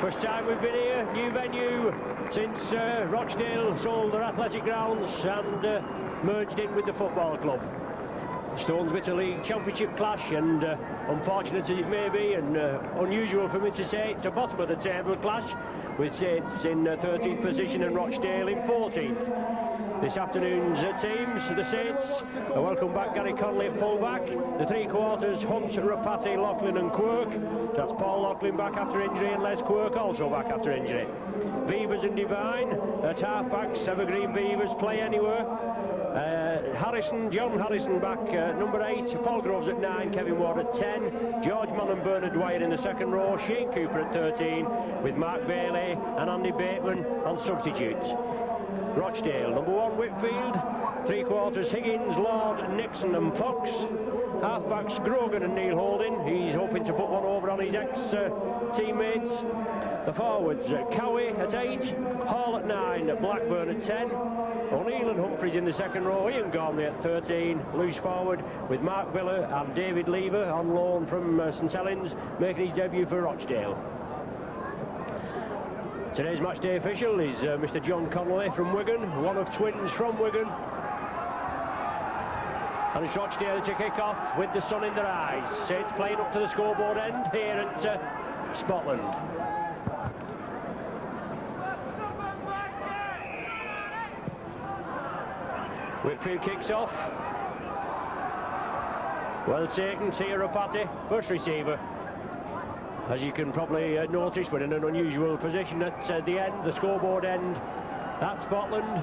First time we've been here, new venue since Rochdale sold their athletic grounds and merged in with the football club. Stones Bitter League Championship clash, and unfortunate as it may be and unusual for me to say, it's a bottom of the table clash with Saints in 13th position and Rochdale in 14th. This afternoon's teams, the Saints, welcome back Gary Connolly at full-back, the three-quarters, Hunt, Rapati, Loughlin and Quirk. That's Paul Loughlin back after injury and Les Quirk also back after injury. Beavers and Devine at half-backs, Evergreen Beavers play anywhere. John Harrison back number 8, Paul Groves at 9, Kevin Ward at 10, George Mann and Bernard Dwyer in the second row, Shane Cooper at 13, with Mark Bailey and Andy Bateman on substitutes. Rochdale, number 1 Whitfield, three-quarters Higgins, Lord, Nixon and Fox, half-backs Grogan and Neil Holding, he's hoping to put one over on his ex-teammates. The forwards, Cowie at 8, Hall at 9, Blackburn at 10, O'Neill and Humphreys in the second row, Ian Gormley at 13, loose forward with Mark Villa and David Lever on loan from St Helens, making his debut for Rochdale. Today's matchday official is Mr John Connolly from Wigan, one of twins from Wigan. And it's Rochdale to kick off with the sun in their eyes. Saints playing up to the scoreboard end here at Scotland. Whitfield kicks off. Well taken, Tia Rapati, first receiver. As you can probably notice, we're in an unusual position at the end, the scoreboard end at Scotland.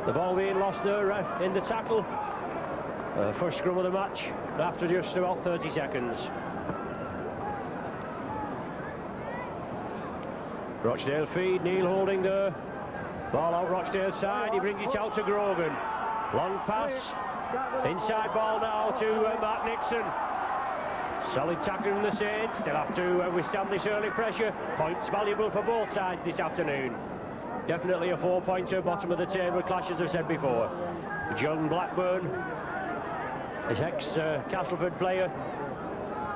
The ball being lost there in the tackle. First scrum of the match after just about 30 seconds. Rochdale feed, Neil Holding there. Ball out Rochdale's side, he brings it out to Grogan. Long pass, inside ball now to Mark Nixon. Solid tackle from the Saints, they'll have to withstand this early pressure. Points valuable for both sides this afternoon. Definitely a 4-pointer, bottom of the table clash as I've said before. John Blackburn, his ex-Castleford player,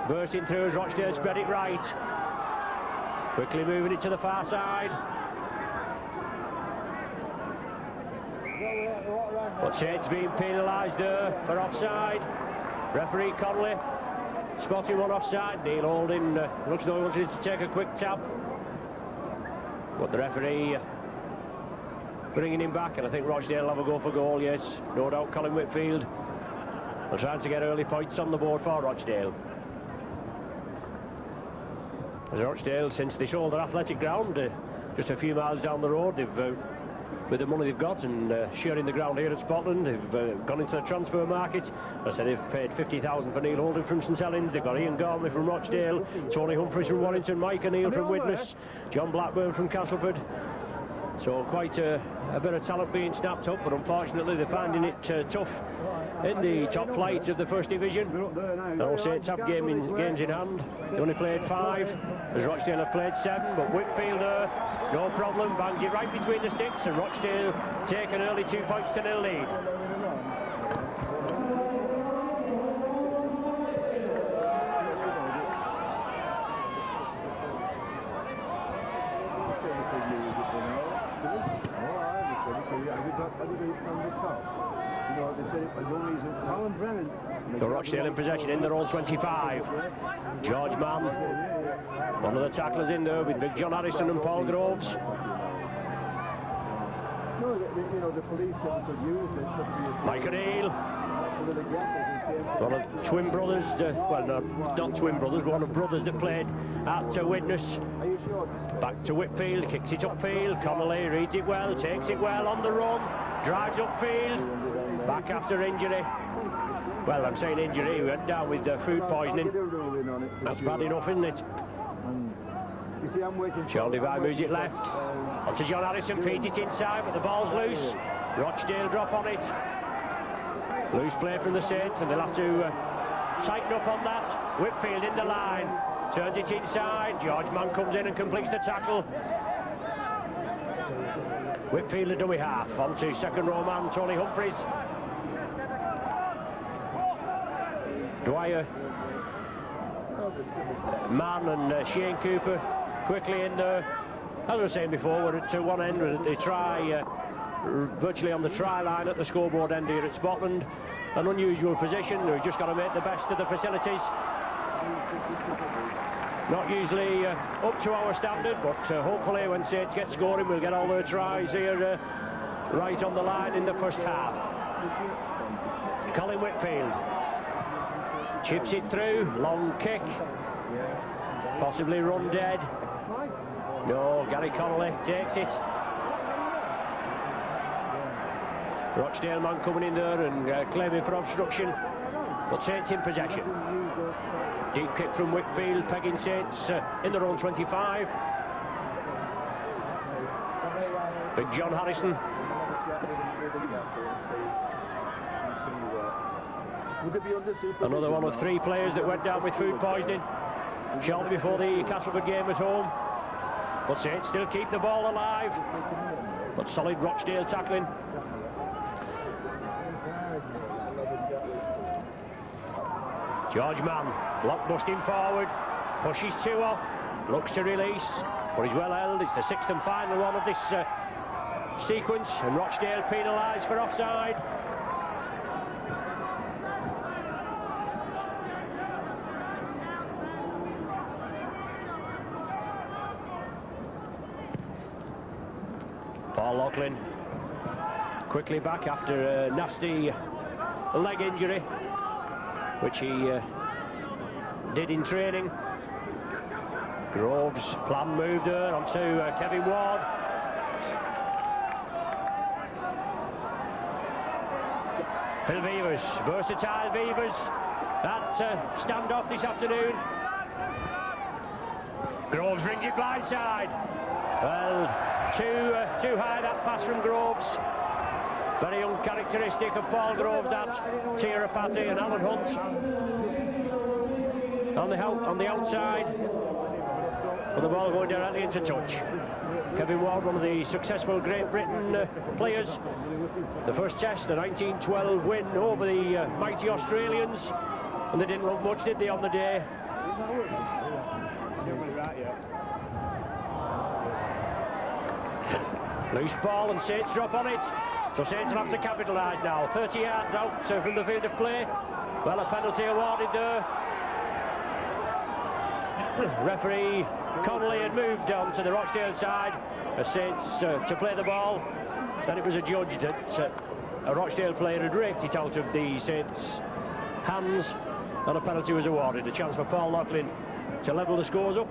bursting through as Rochdale spread it right. Quickly moving it to the far side. But Saints being penalised there for offside. Referee Connolly spotting one offside. Neil Holding looks though he wanted to take a quick tap, but the referee bringing him back, and I think Rochdale will have a go for goal. Yes, no doubt. Colin Whitfield are trying to get early points on the board for Rochdale. As Rochdale, since they sold their athletic ground just a few miles down the road, they've with the money they've got and sharing the ground here at Scotland, they've gone into the transfer market. I said they've paid 50,000 for Neil Holding from St Helens. They've got Ian Gormley from Rochdale, Tony Humphreys from Warrington, Mike O'Neill from Widnes, John Blackburn from Castleford. So quite a bit of talent being snapped up, but unfortunately they're finding it tough in the top flight of the First Division. All Saints have games in hand. They only played 5, as Rochdale have played 7, but Whitfield no problem, bangs it right between the sticks, and Rochdale take an early 2-0 lead. So Rochdale in possession in their own 25. George Mann, one of the tacklers in there with Big John Harrison and Paul Groves. Mike O'Neill, one of twin brothers, well no, not twin brothers, but one of brothers that played at Widnes. Back to Whitfield, kicks it upfield, Connolly reads it well, takes it well on the run, drives upfield, back after injury. Well, I'm saying injury, he went down with food poisoning. That's bad enough, isn't it? Sean Devine moves it left. Onto John Harrison, feeds it inside, but the ball's loose. Rochdale drop on it. Loose play from the Saints, and they'll have to tighten up on that. Whitfield in the line, turns it inside. George Mann comes in and completes the tackle. Whitfield a dummy half, onto second row man Tony Humphreys. Dwyer, Mann and Shane Cooper quickly in there. As I was saying before, we're at one end with the try, virtually on the try line at the scoreboard end here at Scotland. An unusual position. We've just got to make the best of the facilities. Not usually up to our standard, but hopefully when Saints get scoring, we'll get all their tries here right on the line in the first half. Colin Whitfield chips it through, long kick, possibly run dead. No, Gary Connolly takes it. Rochdale man coming in there and claiming for obstruction, but Saints in possession. Deep kick from Whitfield, pegging Saints in their own 25. Big John Harrison. Another one of 3 players that went down with food poisoning shortly before the Castleford game at home. But Saints still keep the ball alive. But solid Rochdale tackling. George Mann, block busting forward, pushes 2 off, looks to release, but he's well held. It's the 6th and final one of this sequence, and Rochdale penalised for offside. Paul Loughlin quickly back after a nasty leg injury, which he did in training. Groves, plan move there onto Kevin Ward. Phil Beavers, versatile Beavers. That standoff this afternoon. Groves brings it blindside. Well, too high that pass from Groves. Very uncharacteristic of Paul Groves, that. Tirapati and Alan Hunt on the outside, with the ball going directly into touch. Kevin Ward, one of the successful Great Britain players. The first test, the 1912 win over the mighty Australians, and they didn't look much, did they, on the day? Loose ball and Saints drop on it. So Saints will have to capitalise now. 30 yards out from the field of play. Well, a penalty awarded there. Referee Connolly had moved on to the Rochdale side as Saints to play the ball. Then it was adjudged that a Rochdale player had raked it out of the Saints' hands, and a penalty was awarded. A chance for Paul Loughlin to level the scores up.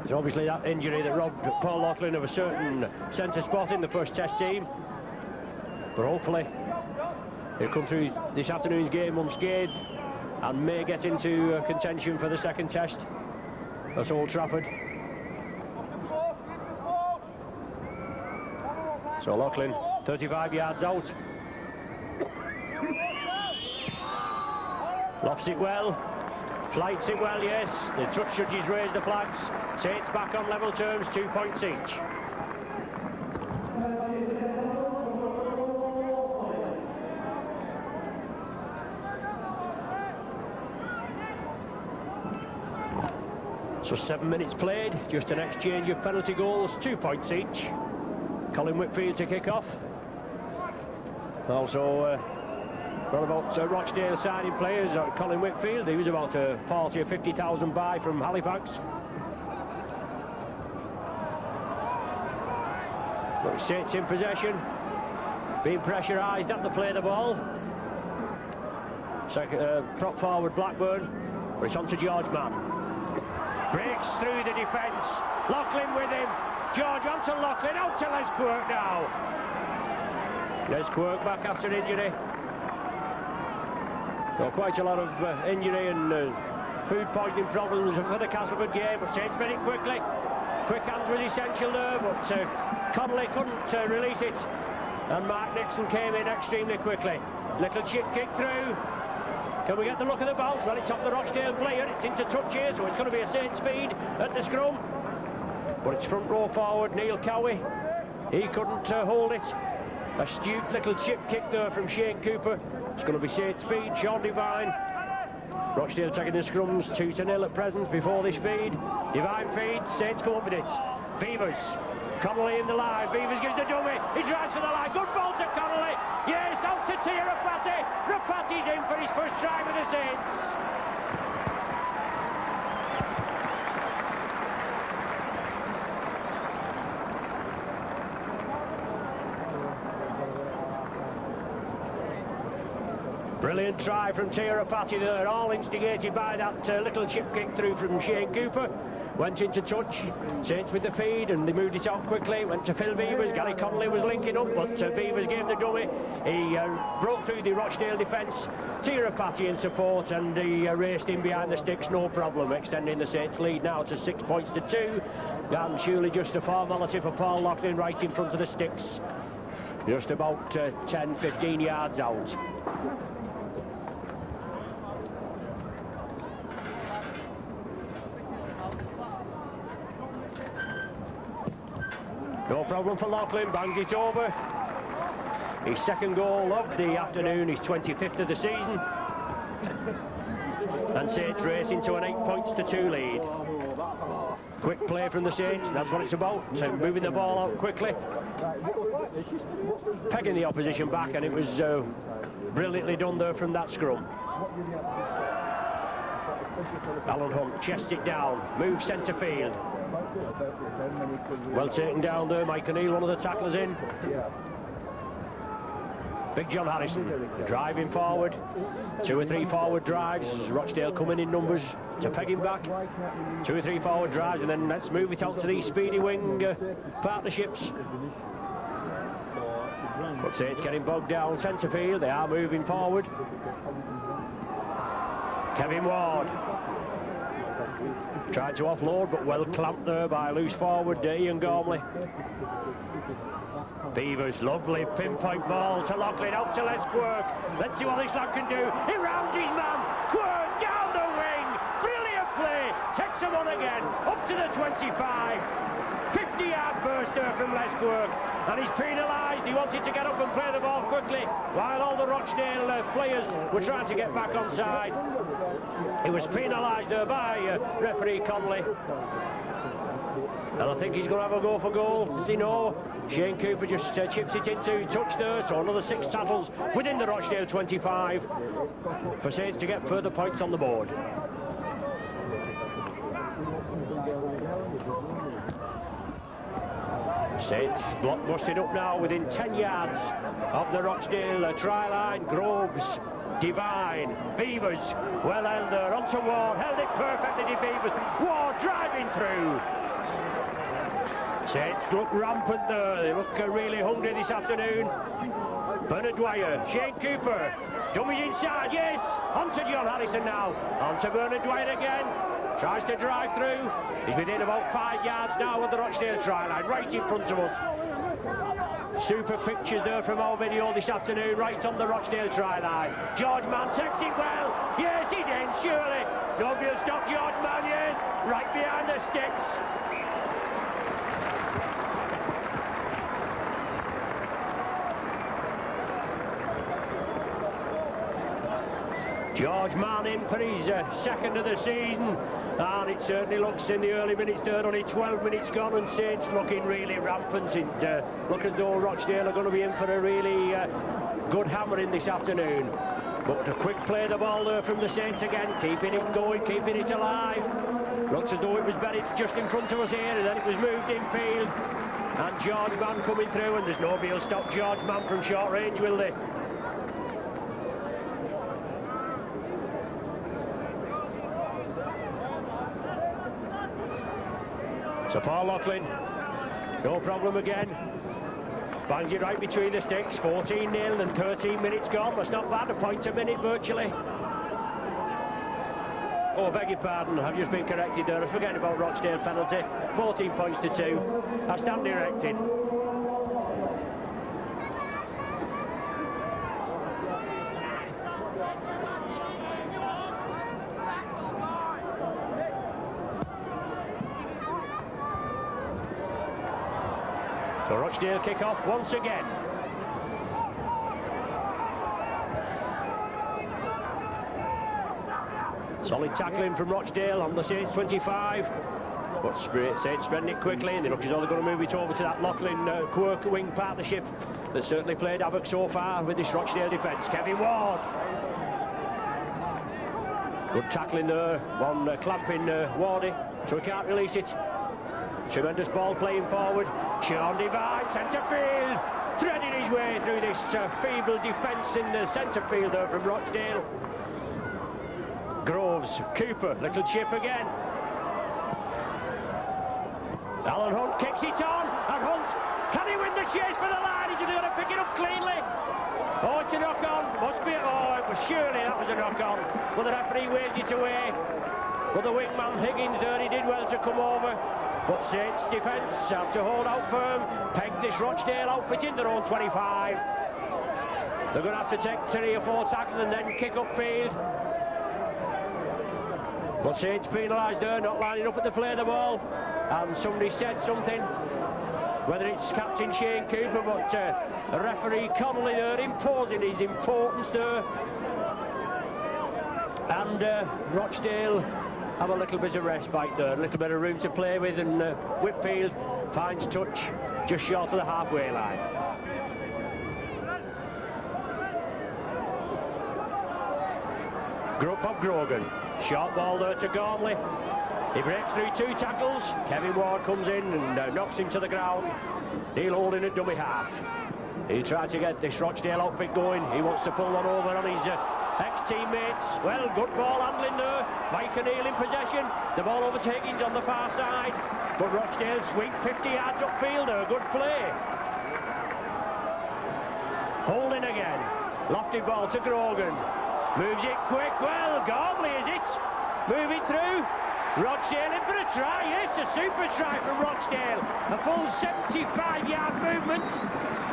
It's obviously that injury that robbed Paul Loughlin of a certain centre spot in the first test team. But hopefully he'll come through this afternoon's game unscathed and may get into contention for the second test at Old Trafford. So Loughlin, 35 yards out. Lofts it well. Flights it well, yes. The touch judges raise the flags. Saints back on level terms, 2 points each. So 7 minutes played, just an exchange of penalty goals, 2 points each. Colin Whitfield to kick off. Also, what about Rochdale signing players? Colin Whitfield, he was about a 40 or 50,000 buy from Halifax. But Saints in possession, being pressurised at the play the ball. Prop forward Blackburn, but it's on to George Mann. Breaks through the defence. Loughlin with him. George onto Loughlin, out to Les Quirk now. Les Quirk back after injury. Well, quite a lot of injury and food poisoning problems for the Castleford game, but Saints made it quickly. Quick hands was essential there, but Connolly couldn't release it, and Mark Nixon came in extremely quickly. Little chip kick through. Can we get the look of the bounce? Well, it's off the Rochdale player. It's into touch here, so it's going to be a Saints feed at the scrum. But it's front row forward Neil Cowie. He couldn't hold it. Astute little chip kick there from Shane Cooper. It's going to be Saints feed, Sean Devine. Rochdale taking the scrums 2-0 at present before this feed. Devine feed, Saints come up with it. Beavers, Connolly in the line. Beavers gives the dummy. He drives for the line. Good ball to Connolly. Yes, out to Tia Rapati. Rapati's in for his first try with the Saints. Brilliant try from Tia Rapati there, all instigated by that little chip kick through from Shane Cooper. Went into touch, Saints with the feed, and they moved it out quickly. Went to Phil Beavers. Gary Connolly was linking up, but Beavers gave the dummy. He broke through the Rochdale defence. Tia Rapati in support, and he raced in behind the sticks, no problem, extending the Saints lead now to 6 points to 2. And surely just a formality for Paul Loughlin right in front of the sticks. Just about 10-15 yards out. No problem for Loughlin, bangs it over. His second goal of the afternoon, his 25th of the season. And Saints racing to an 8 points to 2 lead. Quick play from the Saints, that's what it's about, moving the ball out quickly. Pegging the opposition back, and it was brilliantly done there from that scrum. Alan Hunt chests it down, moves centre field. Well taken down there, Mike O'Neill, one of the tacklers in. Big John Harrison driving forward. 2 or 3 forward drives. Rochdale coming in numbers to peg him back. 2 or 3 forward drives, and then let's move it out to these speedy wing partnerships. But Saints getting bogged down centre field. They are moving forward. Kevin Ward tried to offload, but well clamped there by loose forward Ian Gormley. Beavers, lovely pinpoint ball to Loughlin, out to Les Quirk. Let's see what this lad can do. He rounds his man. Quirk down the wing. Brilliant play. Takes him on again. Up to the 25. 50-yard burst there from Les Quirk. And he's penalised. He wanted to get up and play the ball quickly, while all the Rochdale players were trying to get back on side. He was penalised there by referee Connolly. And I think he's going to have a go for goal. Does he know? Shane Cooper just chips it into touch there, so another 6 tackles within the Rochdale 25 for Saints to get further points on the board. Saints block busted up now within 10 yards of the Rochdale try line. Groves, Devine, Beavers, well held there, onto Ward, held it perfectly to Beavers. Ward driving through. Saints look rampant there, they look really hungry this afternoon. Bernard Dwyer, Shane Cooper, dummies inside, yes, onto John Harrison now, onto Bernard Dwyer again. Tries to drive through. He's within about 5 yards now of the Rochdale try line, right in front of us. Super pictures there from our video this afternoon, right on the Rochdale try line. George Mann takes it well. Yes, he's in, surely. Nobody will stop George Mann, yes. Right behind the sticks. George Mann in for his second of the season, and it certainly looks in the early minutes there, only 12 minutes gone, and Saints looking really rampant. It look as though Rochdale are going to be in for a really good hammering this afternoon. But a quick play the ball there from the Saints again, keeping it going, keeping it alive. Looks as though it was buried just in front of us here, and then it was moved infield. And George Mann coming through, and there's nobody will stop George Mann from short range, will they? So Paul Loughlin, no problem again. Bangs it right between the sticks, 14-0 and 13 minutes gone. That's not bad, a point a minute virtually. Oh, beg your pardon, I've just been corrected there. I was forgetting about Rochdale penalty. 14 points to 2. I stand directed. So Rochdale kick off once again. Solid tackling from Rochdale on the Saints 25. But Saints spending it quickly, and they look as though they're going to move it over to that Lachlan-Quirk wing partnership that certainly played havoc so far with this Rochdale defence. Kevin Ward. Good tackling there, one clamping Wardy, so he can't release it. Tremendous ball playing forward. Sean Devine, centre field, threading his way through this feeble defence in the centre field there from Rochdale. Groves, Cooper, little chip again. Alan Hunt kicks it on, and Hunt, can he win the chase for the line? He's going to pick it up cleanly. Oh, it's a knock-on, must be, oh, it was surely that was a knock-on, but the referee waves it away. But the wingman Higgins there, he did well to come over, but Saints defence have to hold out firm, peg this Rochdale outfit in their own 25. They're going to have to take 3 or 4 tackles and then kick upfield. But Saints penalised there, not lining up at the play of the ball. And somebody said something, whether it's Captain Shane Cooper, but referee Connolly there imposing his importance there. And Rochdale have a little bit of respite there, a little bit of room to play with, and Whitfield finds touch just short of the halfway line. Bob Grogan, short ball there to Gormley. He breaks through 2 tackles. Kevin Ward comes in and knocks him to the ground. Neil Holding at dummy half. He tried to get this Rochdale outfit going. He wants to pull one over on his ex-teammates. Well, good ball handling there. Mike O'Neill in possession. The ball over to Higgins on the far side. But Rochdale sweep 50 yards upfield there. Good play. Holding again. Lofty ball to Grogan. Moves it quick. Well, Gormley is it? Move it through. Rochdale in for a try, yes, a super try from Rochdale. A full 75-yard movement.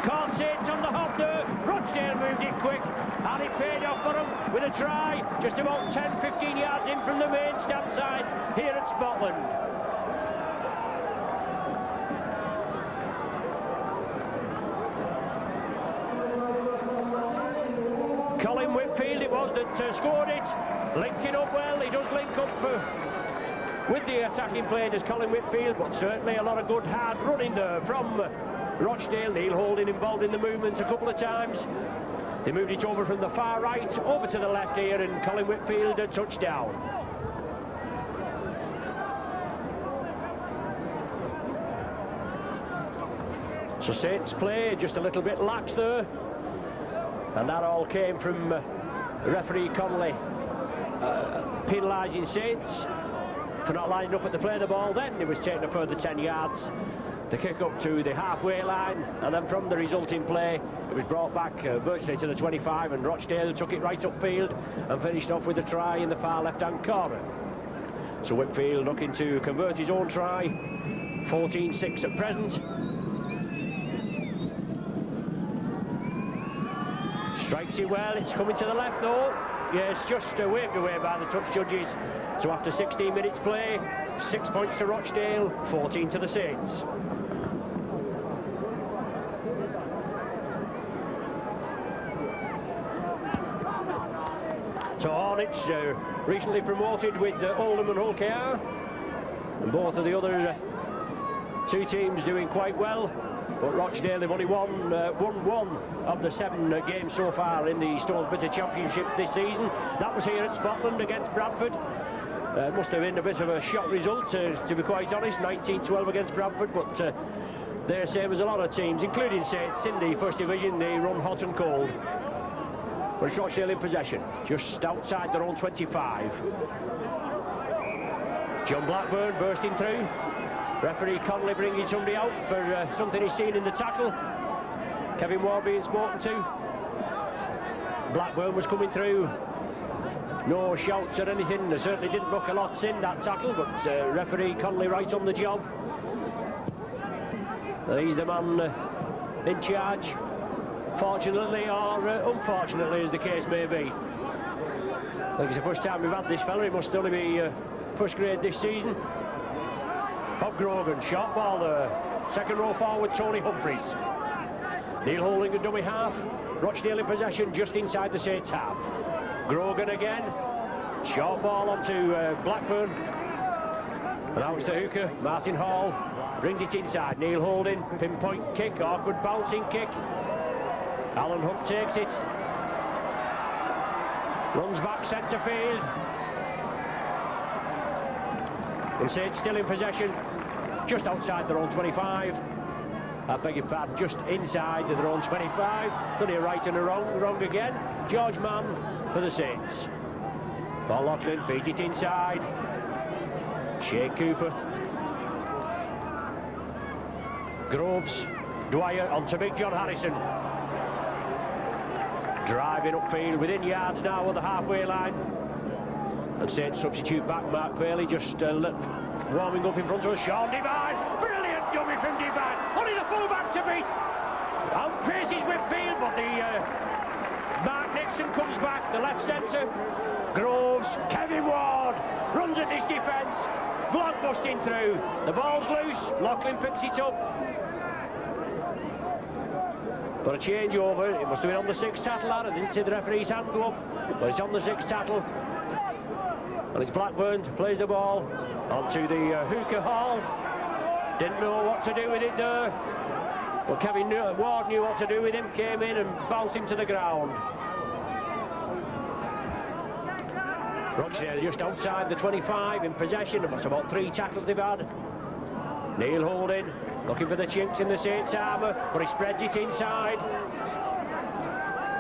Caught Saints on the hop there. Rochdale moved it quick, and it paid off for him with a try. Just about 10-15 yards in from the main stand side here at Scotland. Colin Whitfield it was that scored it. Linking up well, he does link up with the attacking players, Colin Whitfield, but certainly a lot of good hard running there from Rochdale. Neil Holding involved in the movement a couple of times. They moved it over from the far right over to the left here, and Colin Whitfield a touchdown. So Saints play just a little bit lax there, and that all came from referee Connolly penalising Saints for not lining up at the play of the ball. Then it was taken a further 10 yards. The kick up to the halfway line, and then from the resulting play it was brought back virtually to the 25, and Rochdale took it right upfield and finished off with a try in the far left hand corner. So Whitfield looking to convert his own try. 14-6 at present. Strikes it well, it's coming to the left though. Yes, just waved away by the touch judges. So after 16 minutes play, 6 points to Rochdale, 14 to the Saints. So Hornets recently promoted with Oldham and Hull KR, and both of the other 2 teams doing quite well. But Rochdale, they've only won one of the 7 games so far in the Stones Bitter Championship this season. That was here at Scotland against Bradford. It must have been a bit of a shock result, to be quite honest, 19-12 against Bradford, but they're same as a lot of teams, including Saints in the First Division. They run hot and cold. But it's Rochdale in possession, just outside their own 25. John Blackburn bursting through. Referee Connolly bringing somebody out for something he's seen in the tackle. Kevin Ward being spoken to. Blackburn was coming through. No shouts or anything. There certainly didn't look a lot in that tackle, but referee Connolly right on the job. He's the man in charge, fortunately or unfortunately as the case may be. I think it's the first time we've had this fella. It must only be first grade this season. Bob Grogan, short ball there. Second row forward, Tony Humphreys. Neil Holding a dummy half. Rochdale in possession just inside the Saints half. Grogan again. Short ball onto Blackburn. And now it's the hooker, Martin Hall. Brings it inside. Neil Holding. Pinpoint kick. Awkward bouncing kick. Alan Hunt takes it. Runs back centre field. And Saints still in possession. Just outside their own 25. I beg your pardon, just inside their own 25. Only a right and a wrong again. George Mann for the Saints. Paul Loughlin feeds it inside. Shane Cooper. Groves. Dwyer onto Big John Harrison. Driving upfield within yards now of the halfway line. And Saints substitute back Mark Bailey, just warming up in front of us. Sean Devine. Brilliant dummy from Devine. Only the full-back to beat. Outpaces Whitfield, but the Mark Nixon comes back, the left centre. Groves, Kevin Ward runs at this defence. Block busting through. The ball's loose. Loughlin picks it up. But a changeover. It must have been on the 6th tackle. I didn't see the referee's hand go up, but it's on the 6th tackle. And it's Blackburn plays the ball onto the hooker Hall. Didn't know what to do with it there. But Kevin Ward knew what to do with him. Came in and bounced him to the ground. Rochdale just outside the 25 in possession. That's about 3 tackles they've had. Neil Holding looking for the chinks in the Saints' armour, but he spreads it inside.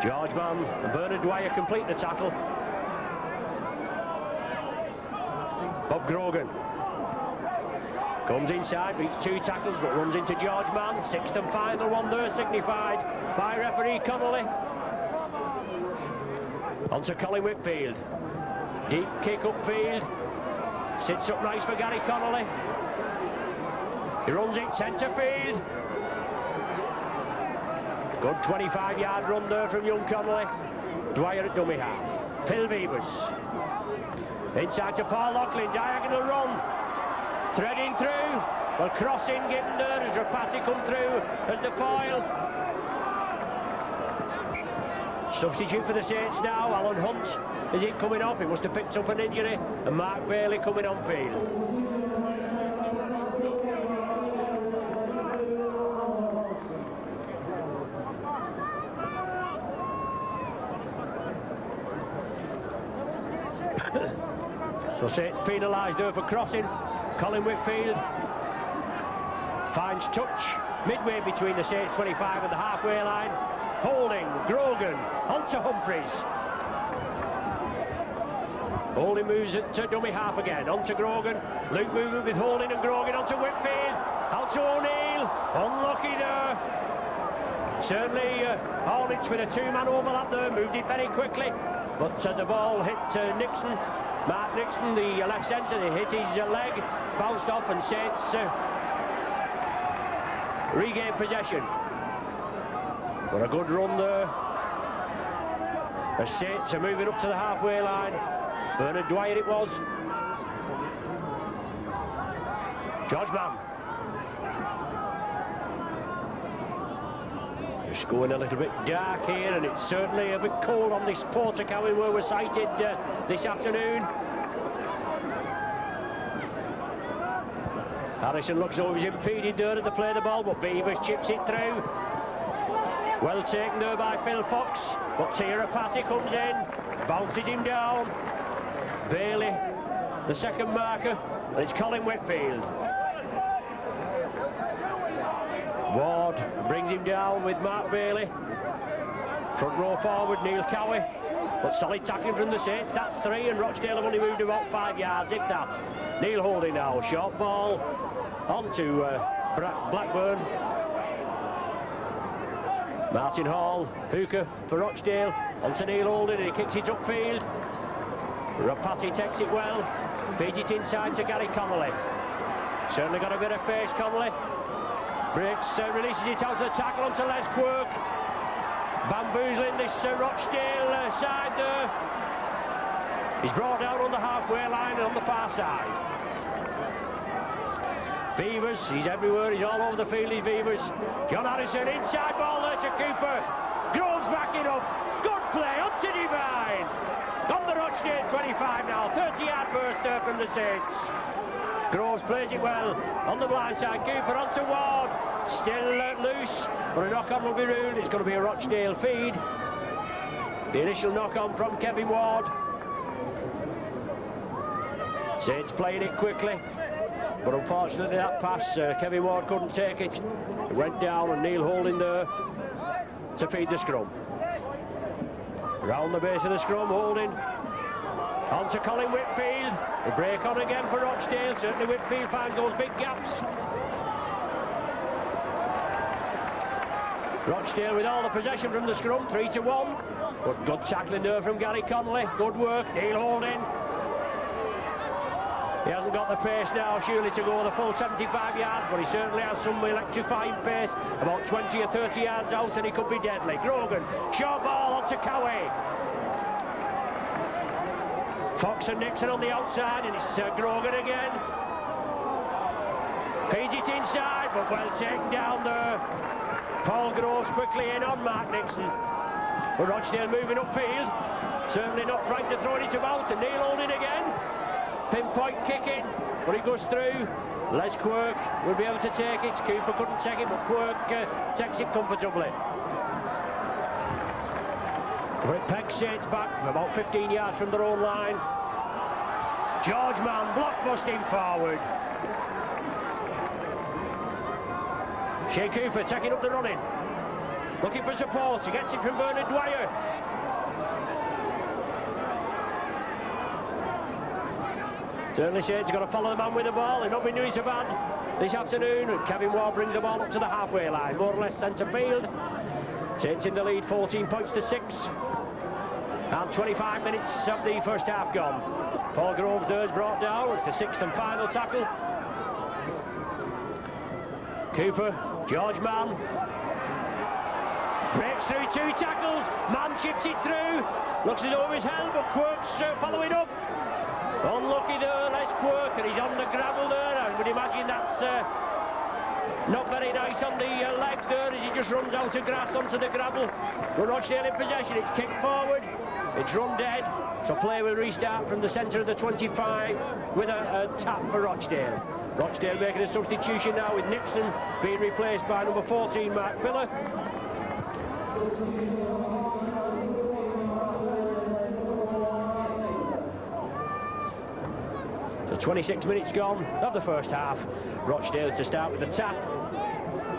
George Mann and Bernard Dwyer complete the tackle. Bob Grogan comes inside, beats 2 tackles, but runs into George Mann. 6th and final one there, signified by referee Connolly. On to Colin Whitfield. Deep kick upfield. Sits up nice for Gary Connolly. He runs it centre field. Good 25-yard run there from young Connolly. Dwyer at dummy half. Phil Beavers. Inside to Paul Loughlin. Diagonal run. Threading through. Well, crossing given there as Rapati come through as the foil. Substitute for the Saints now. Alan Hunt. Is it coming off? He must have picked up an injury. And Mark Bailey coming on field. So Saints penalised there for crossing. Colin Whitfield finds touch midway between the Saints 25 and the halfway line. Holding, Grogan, onto Humphreys. Holding moves it to dummy half again, onto Grogan. Luke moving with Holding and Grogan onto Whitfield. Out to O'Neill, unlucky there. Certainly Hornets with a 2-man overlap there, moved it very quickly. But the ball hit Nixon. Mark Nixon, the left centre, he hit his leg, bounced off, and Saints regained possession. But a good run there. The Saints are moving up to the halfway line. Bernard Dwyer it was. George Mann. It's going a little bit dark here, and it's certainly a bit cold on this portico where we're sighted this afternoon. Harrison looks over, he's impeded there to play the ball, but Beavers chips it through. Well taken there by Phil Fox, but Tira Patty comes in, bounces him down. Bailey, the second marker, and it's Colin Whitfield. Ward brings him down with Mark Bailey. Front row forward, Neil Cowie. But solid tackling from the Saints, that's 3, and Rochdale have only moved about 5 yards, if that. Neil Holding now, short ball onto Blackburn. Martin Hall, hooker for Rochdale, onto Neil Holding, and he kicks it upfield. Rapati takes it well, feeds it inside to Gary Connolly. Certainly got a bit of pace, Connolly. Breaks, releases it out to the tackle onto Les Quirk. Bamboozling this Rochdale side there. He's brought down on the halfway line and on the far side. Beavers, he's everywhere, he's all over the field, he's Beavers. John Harrison, inside ball there to Cooper. Groves backing up. Good play, up to Devine. On the Rochdale 25 now. 30-yard burst there from the Saints. Groves plays it well on the blind side. Cooper onto Ward. Still loose, but a knock-on will be ruled. It's going to be a Rochdale feed. The initial knock-on from Kevin Ward. Saints playing it quickly, but unfortunately that pass, Kevin Ward couldn't take it. It went down, and Neil Holding there to feed the scrum. Round the base of the scrum, Holding. On to Colin Whitfield. The break on again for Rochdale. Certainly Whitfield finds those big gaps. Rochdale with all the possession from the scrum, 3-1. But good tackling there from Gary Connolly. Good work, Neil Holding. He hasn't got the pace now, surely, to go the full 75 yards, but he certainly has some electrifying pace, about 20 or 30 yards out, and he could be deadly. Grogan, short ball onto Cowie. Fox and Nixon on the outside, and it's Grogan again. Feeds it inside, but well taken down there. Paul Groves quickly in on Mark Nixon. But Rochdale moving upfield. Certainly not frightened to throw it about, and Neil Holding again. Pinpoint kicking, but he goes through. Les Quirk will be able to take it. Cooper couldn't take it, but Quirk takes it comfortably. Peck Saints back about 15 yards from their own line. George Mann blockbusting forward. Shea Cooper taking up the running, looking for support. He gets it from Bernard Dwyer. Certainly Saints have got to follow the man with the ball. They've not been doing so bad this afternoon, and Kevin Ward brings the ball up to the halfway line, more or less centre field. Saints in the lead, 14 points to 6. And 25 minutes of the first half gone. Paul Groves there is brought down. It's the 6th and final tackle. Cooper, George Mann. Breaks through 2 tackles. Mann chips it through. Looks as though he's held, but Quirk's following up. Unlucky there, Les Quirk, and he's on the gravel there. I would imagine that's not very nice on the legs there as he just runs out of grass onto the gravel. But Rochdale in possession. It's kicked forward. It's run dead. So play will restart from the centre of the 25 with a tap for Rochdale. Rochdale making a substitution now with Nixon being replaced by number 14, Mark Miller. So 26 minutes gone of the first half. Rochdale to start with the tap.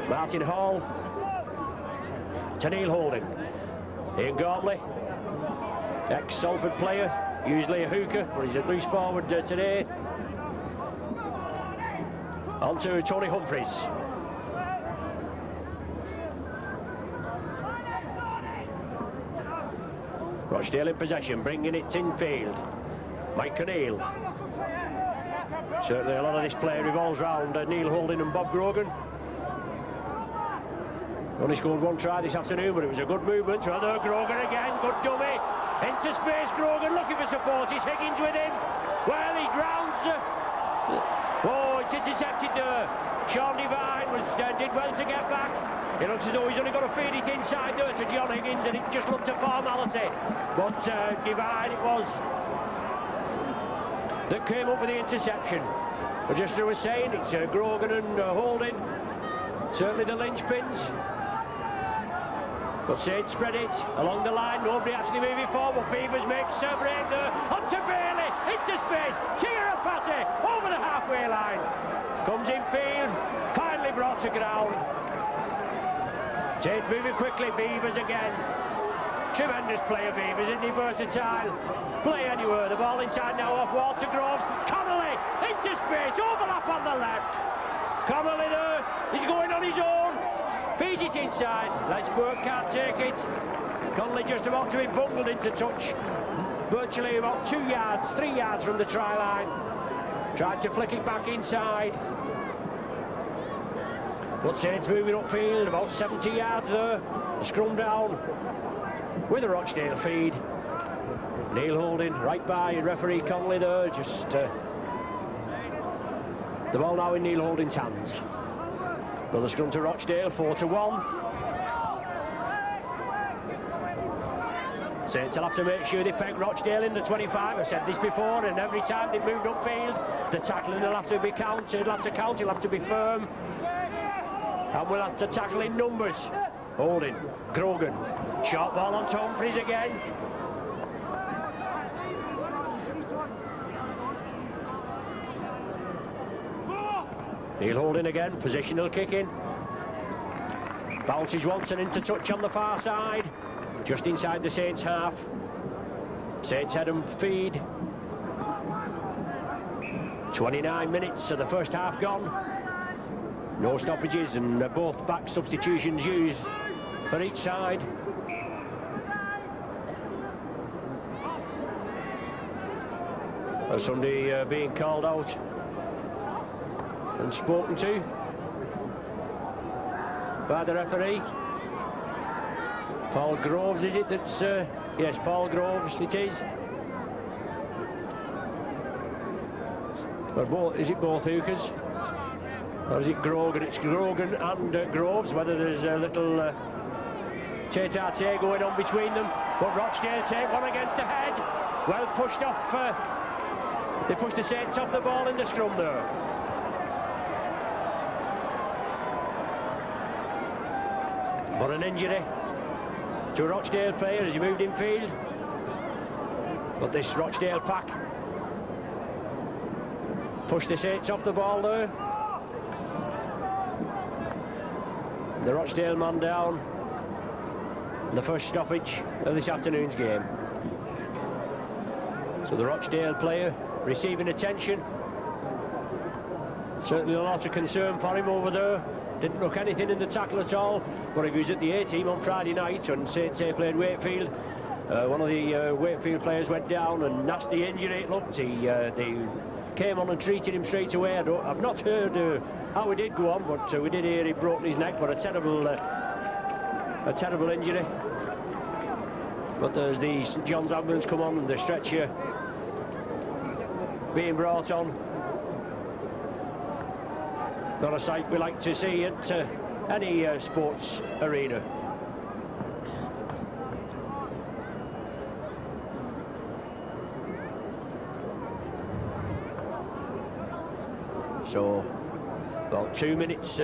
Martin Hall to Neil Holding. Ian Gormley, ex-Salford player, usually a hooker, but he's at loose forward today. On to Tony Humphries. Rochdale in possession, bringing it infield. Mike O'Neill. Certainly a lot of this play revolves around Neil Holding and Bob Grogan. Only scored 1 try this afternoon, but it was a good movement. Well, there, Grogan again, good dummy. Into space, Grogan looking for support. Is Higgins with him? Well, he grounds. Oh, it's intercepted there. Sean Devine did well to get back. It looks as though he's only got to feed it inside there to John Higgins, and it just looked a formality. But Devine it was that came up with the interception. But just as I was saying, it's Grogan and Holding, certainly the linchpins. But Saints spread it along the line, nobody actually moving forward. Beavers makes a break there, onto Bailey, into space, Tira Patty, over the halfway line. Comes in field, finally brought to ground. Saints moving quickly, Beavers again. Tremendous player, Beavers, isn't he? Versatile. Play anywhere, the ball inside now off Walter Groves. Connolly, into space, overlap on the left. Connolly there, he's going on his own. Feeds it inside. Les Quirk can't take it. Connolly just about to be bungled into touch. Virtually about 2 yards, 3 yards from the try line. Tried to flick it back inside. But Saints moving upfield, about 70 yards there. Scrum down with a Rochdale feed. Neil Holding right by referee Connolly there. Just the ball now in Neil Holding's hands. Another scrum to Rochdale, 4-1. Saints will have to make sure they peg Rochdale in the 25. I've said this before, and every time they've moved upfield, the tackling will have to be counted. He'll have to count, he'll have to be firm. And we'll have to tackle in numbers. Holding, Grogan, short ball on to Humphries again. Neil Holding again, positional kick in. Bounces once and into touch on the far side, just inside the Saints half. Saints head and feed. 29 minutes of the first half gone. No stoppages and both back substitutions used for each side. Sunday being called out and spoken to by the referee. Paul Groves, is it? That's yes, Paul Groves it is. Or both, is it both hookers? Or is it Grogan? It's Grogan and Groves, whether there's a little tete-a-tete going on between them. But Rochdale take one against the head. Well pushed off. They pushed the Saints off the ball in the scrum there. But an injury to a Rochdale player as he moved in field. But this Rochdale pack pushed the Saints off the ball there. The Rochdale man down. The first stoppage of this afternoon's game. So the Rochdale player receiving attention. Certainly a lot of concern for him over there. Didn't look anything in the tackle at all. But he was at the A-team on Friday night when Saints A played Wakefield. One of the Wakefield players went down, and nasty injury it looked. They came on and treated him straight away. I've not heard how he did go on, but we did hear he broke his neck. But a terrible injury. But there's the St John's ambulance come on and the stretcher being brought on. Not a sight we like to see at any sports arena. So, about 2 minutes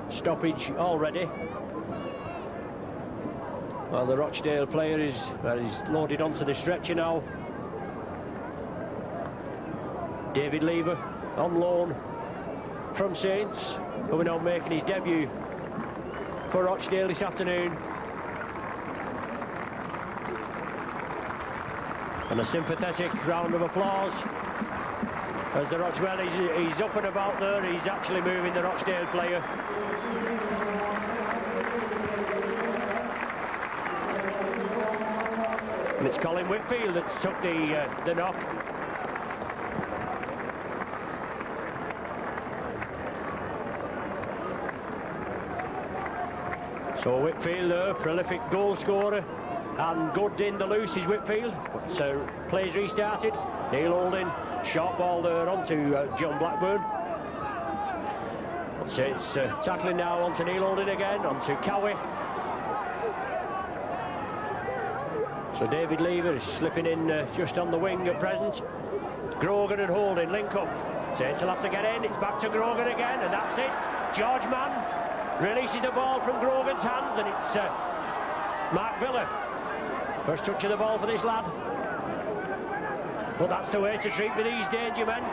stoppage already. Well, the Rochdale player is loaded onto the stretcher now. David Lever on loan from Saints, coming on making his debut for Rochdale this afternoon. And a sympathetic round of applause as the Rochdale, he's up and about there, he's actually moving the Rochdale player. And it's Colin Whitfield that's took the knock. So Whitfield, a prolific goal scorer, and good in the loose is Whitfield. So plays restarted. Neil Holding, short ball there onto John Blackburn. So it's tackling now onto Neil Holding again, onto Cowie. So David Lever is slipping in just on the wing at present. Grogan and Holding link up. Saints will have to get in. It's back to Grogan again, and that's it. George Mann releases the ball from Grogan's hands, and it's Mark Villa. First touch of the ball for this lad. But that's the way to treat with these danger men.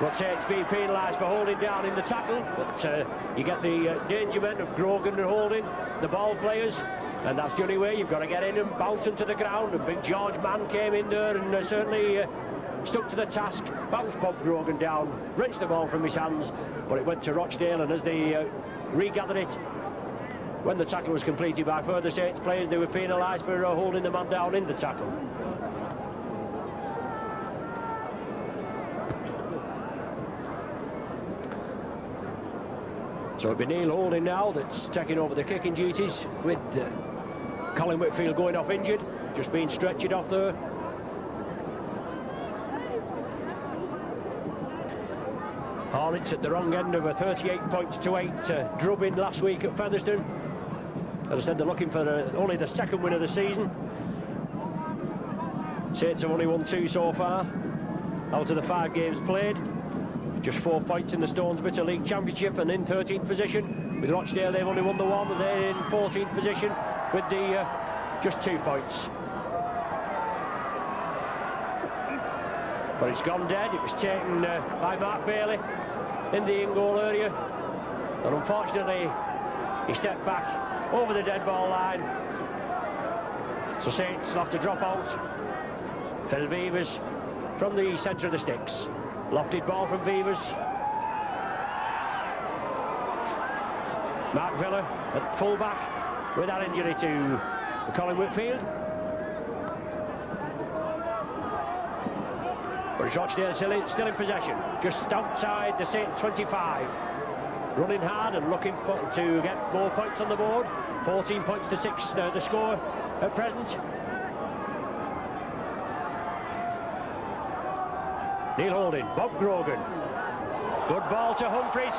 But it's being penalised for holding down in the tackle. But you get the danger men of Grogan and Holding, the ball players. And that's the only way. You've got to get in and bounce them to the ground. And big George Mann came in there and certainly stuck to the task. Bounced Bob Grogan down, wrenched the ball from his hands, but it went to Rochdale, and as they regathered it, when the tackle was completed by further Saints players, they were penalised for holding the man down in the tackle. So it'll be Neil Holding now that's taking over the kicking duties, with Colin Whitfield going off injured, just being stretchered off there. Hornets at the wrong end of a 38 points to 8 drubbing last week at Featherstone. As I said, they're looking for only the second win of the season. Saints have only won 2 so far out of the 5 games played. Just 4 points in the Stones Bitter League Championship, and in 13th position. With Rochdale, they've only won the 1, and they're in 14th position with the just 2 points. But it's gone dead. It was taken by Mark Bailey in the in-goal area, and unfortunately he stepped back over the dead ball line. So Saints will have to drop out. Phil Beavers from the centre of the sticks. Lofted ball from Beavers. Mark Villa at full-back with that injury to Colin Whitfield. But it's Rochdale still in possession, just outside the Saints 25. Running hard and looking to get more points on the board. 14 points to 6, the score at present. Neil Holding, Bob Grogan. Good ball to Humphreys.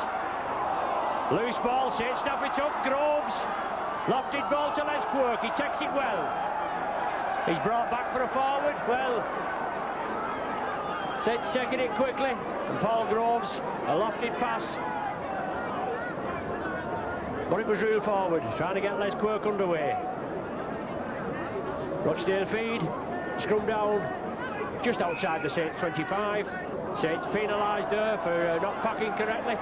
Loose ball, Saints snap it up, Groves. Lofted ball to Les Quirk, he takes it well. He's brought back for a forward, well. Saints taking it quickly, and Paul Groves, a lofted pass. But it was ruled forward, trying to get Les Quirk underway. Rochdale feed, scrum down, just outside the Saints 25. Saints penalised there for not packing correctly.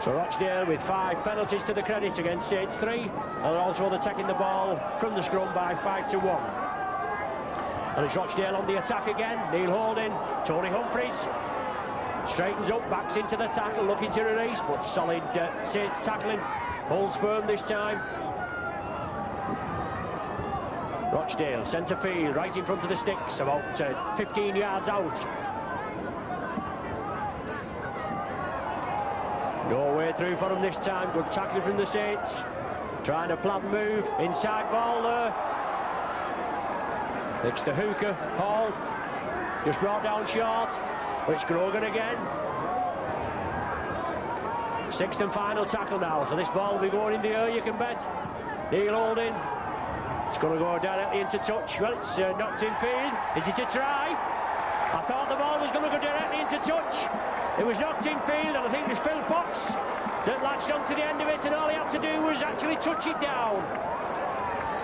So Rochdale with 5 penalties to the credit against Saints 3, and also they're taking the ball from the scrum by 5-1. And it's Rochdale on the attack again. Neil Holding, Tony Humphreys straightens up, backs into the tackle, looking to release, but solid Saints tackling, holds firm this time. Rochdale, centre field, right in front of the sticks, about 15 yards out. No way through for him this time. Good tackling from the Saints. Trying a planned move. Inside ball there. It's the hooker, Hall. Just brought down short. But it's Grogan again. 6th and final tackle now. So this ball will be going in the air, you can bet. Neil Holding. It's going to go directly into touch. Well, it's knocked in field. Is it a try? I thought the ball was going to go directly into touch. It was knocked in field, and I think it was Phil Fox that latched onto the end of it, and all he had to do was actually touch it down.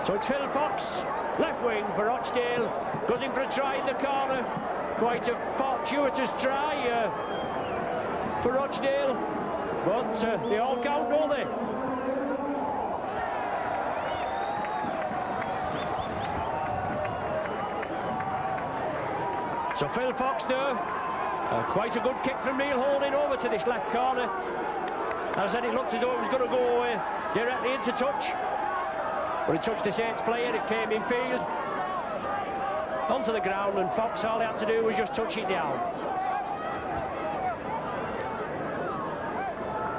So it's Phil Fox, left wing for Rochdale, goes in for a try in the corner. Quite a fortuitous try for Rochdale, but they all count, don't they? So Phil Fox there. Quite a good kick from Neil Holding over to this left corner. As I said, it looked as though it was going to go directly into touch. But it touched the Saints player, it came in field. Onto the ground, and Fox, all he had to do was just touch it down.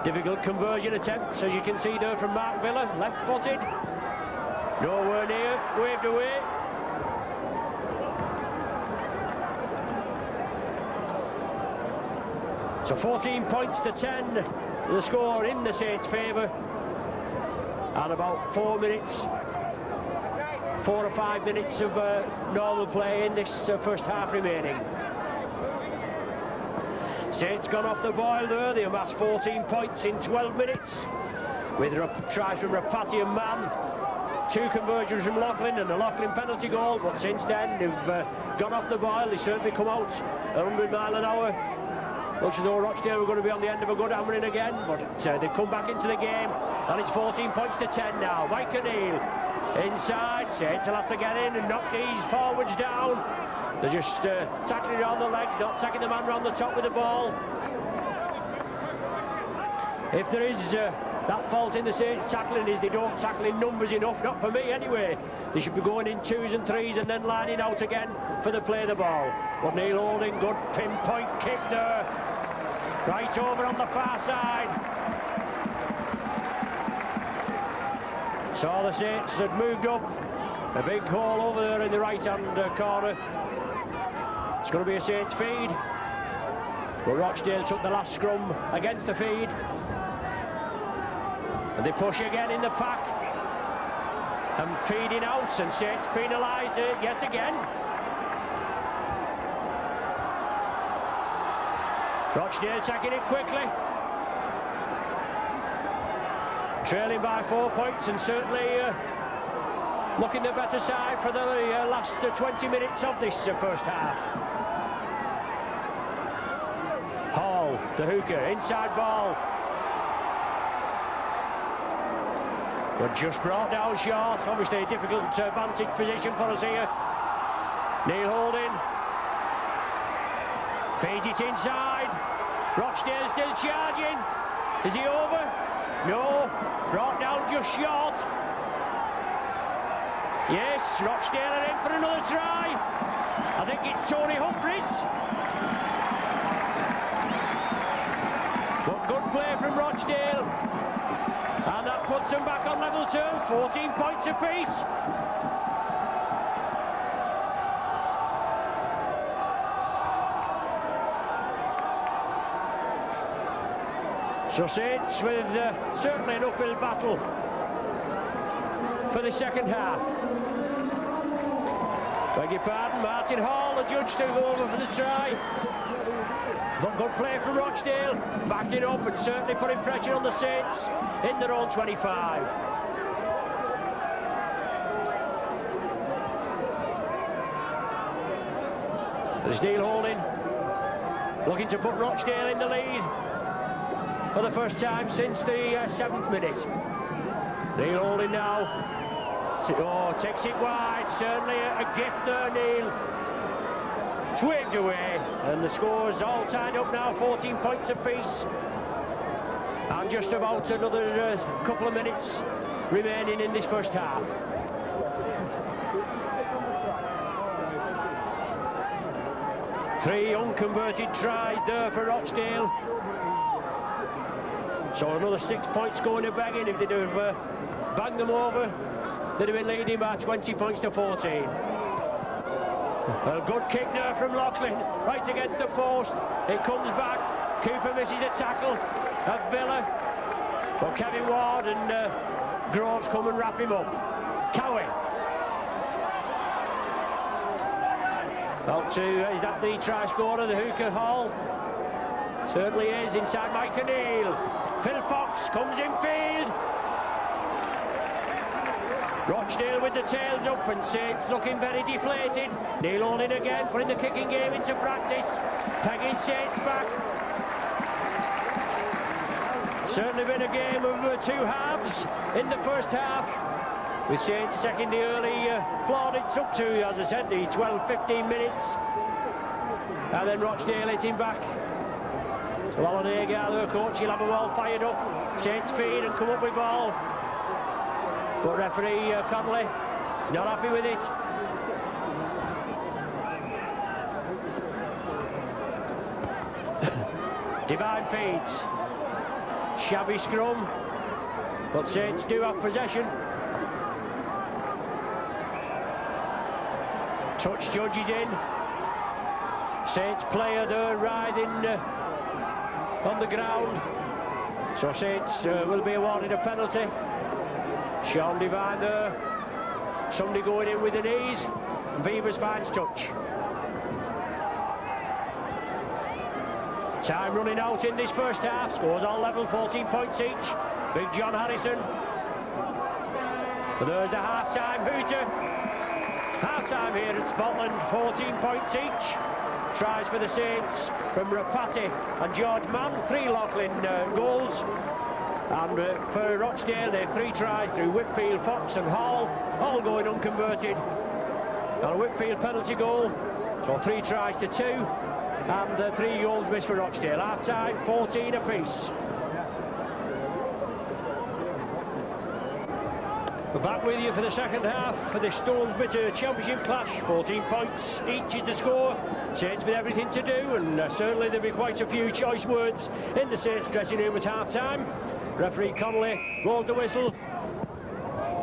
Difficult conversion attempt, as you can see there from Mark Villa, left-footed. Nowhere near, waved away. So 14 points to 10, the score in the Saints' favour, and about 4 or 5 minutes of normal play in this first half remaining. Saints gone off the boil there. They amassed 14 points in 12 minutes with tries from Rapati and Mann, 2 conversions from Laughlin and a Laughlin penalty goal, but since then they've gone off the boil. They certainly come out 100 mile an hour. Looks as though Rochdale were going to be on the end of a good hammering again, but they've come back into the game, and it's 14 points to 10 now. Mike O'Neill inside. Saints will have to get in and knock these forwards down. They're just tackling around the legs, not taking the man round the top with the ball. If there is that fault in the Saints tackling, is they don't tackle in numbers enough. Not for me anyway. They should be going in 2s and 3s and then lining out again for the play of the ball. But Neil Holding, good pinpoint kick there. Right over on the far side. So the Saints had moved up. A big hole over there in the right-hand corner. It's going to be a Saints feed. But Rochdale took the last scrum against the feed. And they push again in the pack. And feeding out, and Saints penalised it yet again. Rochdale taking it quickly. Trailing by 4 points, and certainly looking the better side for the last 20 minutes of this first half. Hall, the hooker, inside ball. But just brought down short. Obviously a difficult vantage position for us here. Neil Holding feeds it inside. Rochdale still charging. Is he over? No. Brought down just short. Yes, Rochdale are in for another try. I think it's Tony Humphries. But good play from Rochdale. And that puts them back on level terms, 14 points apiece. So Saints with certainly an uphill battle for the second half. Beg your pardon, Martin Hall, the judge, to go over for the try. But good play from Rochdale, backed it up and certainly putting pressure on the Saints in their own 25. There's Neil Holding looking to put Rochdale in the lead for the first time since the 7th minute. Neil Holding now. Takes it wide. Certainly a gift there, Neil. Twigged away, and the score's all tied up now, 14 points apiece. And just about another couple of minutes remaining in this first half. Three unconverted tries there for Rochdale. So another 6 points going to Begging. If they'd have banged them over, they'd have been leading by 20 points to 14. A good kick there from Loughlin, right against the post. It comes back. Cooper misses the tackle of Villa. But Kevin Ward and Groves come and wrap him up. Cowie. Out to, is that the try scorer, the hooker Hall? Certainly is, inside Mike O'Neill. Phil Fox comes in field. Rochdale with the tails up, and Saints looking very deflated. Neil Holding again, putting the kicking game into practice. Pegging Saints back. Certainly been a game of two halves in the first half, with Saints taking the early plaudits up to, as I said, the 12-15 minutes. And then Rochdale hitting back. So Alan Agar, their coach, he'll have them all fired up. Saints feed and come up with ball. But referee Conley not happy with it. Divine feeds. Shabby scrum. But Saints do have possession. Touch judge is in. Saints player there writhing on the ground. So Saints will be awarded a penalty. Sean Devine there. Somebody going in with the knees. Beavers finds touch. Time running out in this first half. Scores all level, 14 points each. Big John Harrison. But there's the half-time hooter. Half-time here at Scotland, 14 points each. Tries for the Saints from Rapati and George Mann. 3 Loughlin goals. And for Rochdale, they have 3 tries through Whitfield, Fox and Hall, all going unconverted. And a Whitfield penalty goal, so 3 tries to 2, and 3 goals missed for Rochdale. Half-time, 14 apiece. We're back with you for the second half for the Stones Bitter Championship clash. 14 points each is the score. Saints with everything to do, and certainly there'll be quite a few choice words in the Saints dressing room at half-time. Referee Connolly rolls the whistle.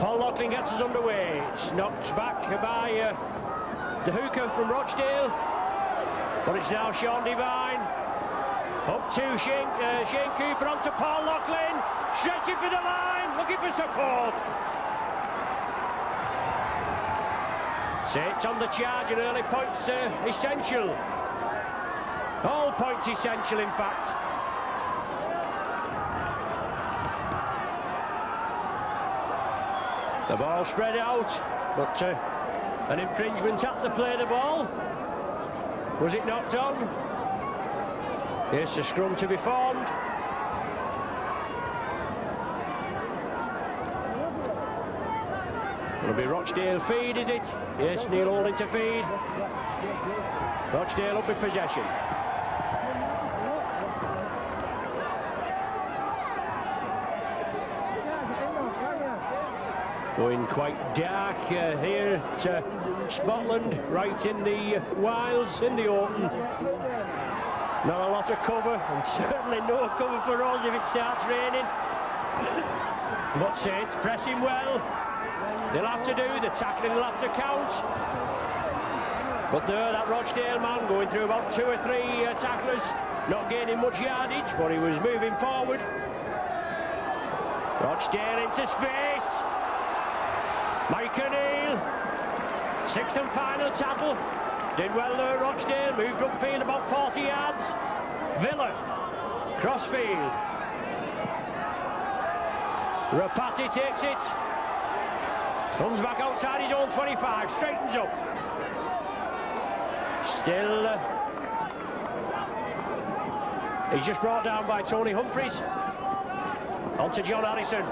Paul Loughlin gets us underway. It's knocked back by the hooker from Rochdale. But it's now Sean Devine. Up to Shane Cooper, onto Paul Loughlin, stretching for the line, looking for support. Saints on the charge, and early points essential. All points essential, in fact. The ball spread out, but an infringement at the play of the ball. Was it knocked on? Yes, a scrum to be formed. It'll be Rochdale feed, is it? Yes, Neil Holding to feed. Rochdale up with possession. Going quite dark here at Scotland, right in the wilds, in the open. Not a lot of cover, and certainly no cover for us if it starts raining. But Saints pressing well. They'll have to do, the tackling will have to count. But there, that Rochdale man going through about 2 or 3 tacklers, not gaining much yardage, but he was moving forward. Rochdale into space. Mike O'Neill, 6th and final tackle. Did well there, Rochdale, moved upfield about 40 yards. Villa, crossfield. Rapati takes it. Comes back outside his own 25, straightens up. Still, he's just brought down by Tony Humphries. On to John Harrison.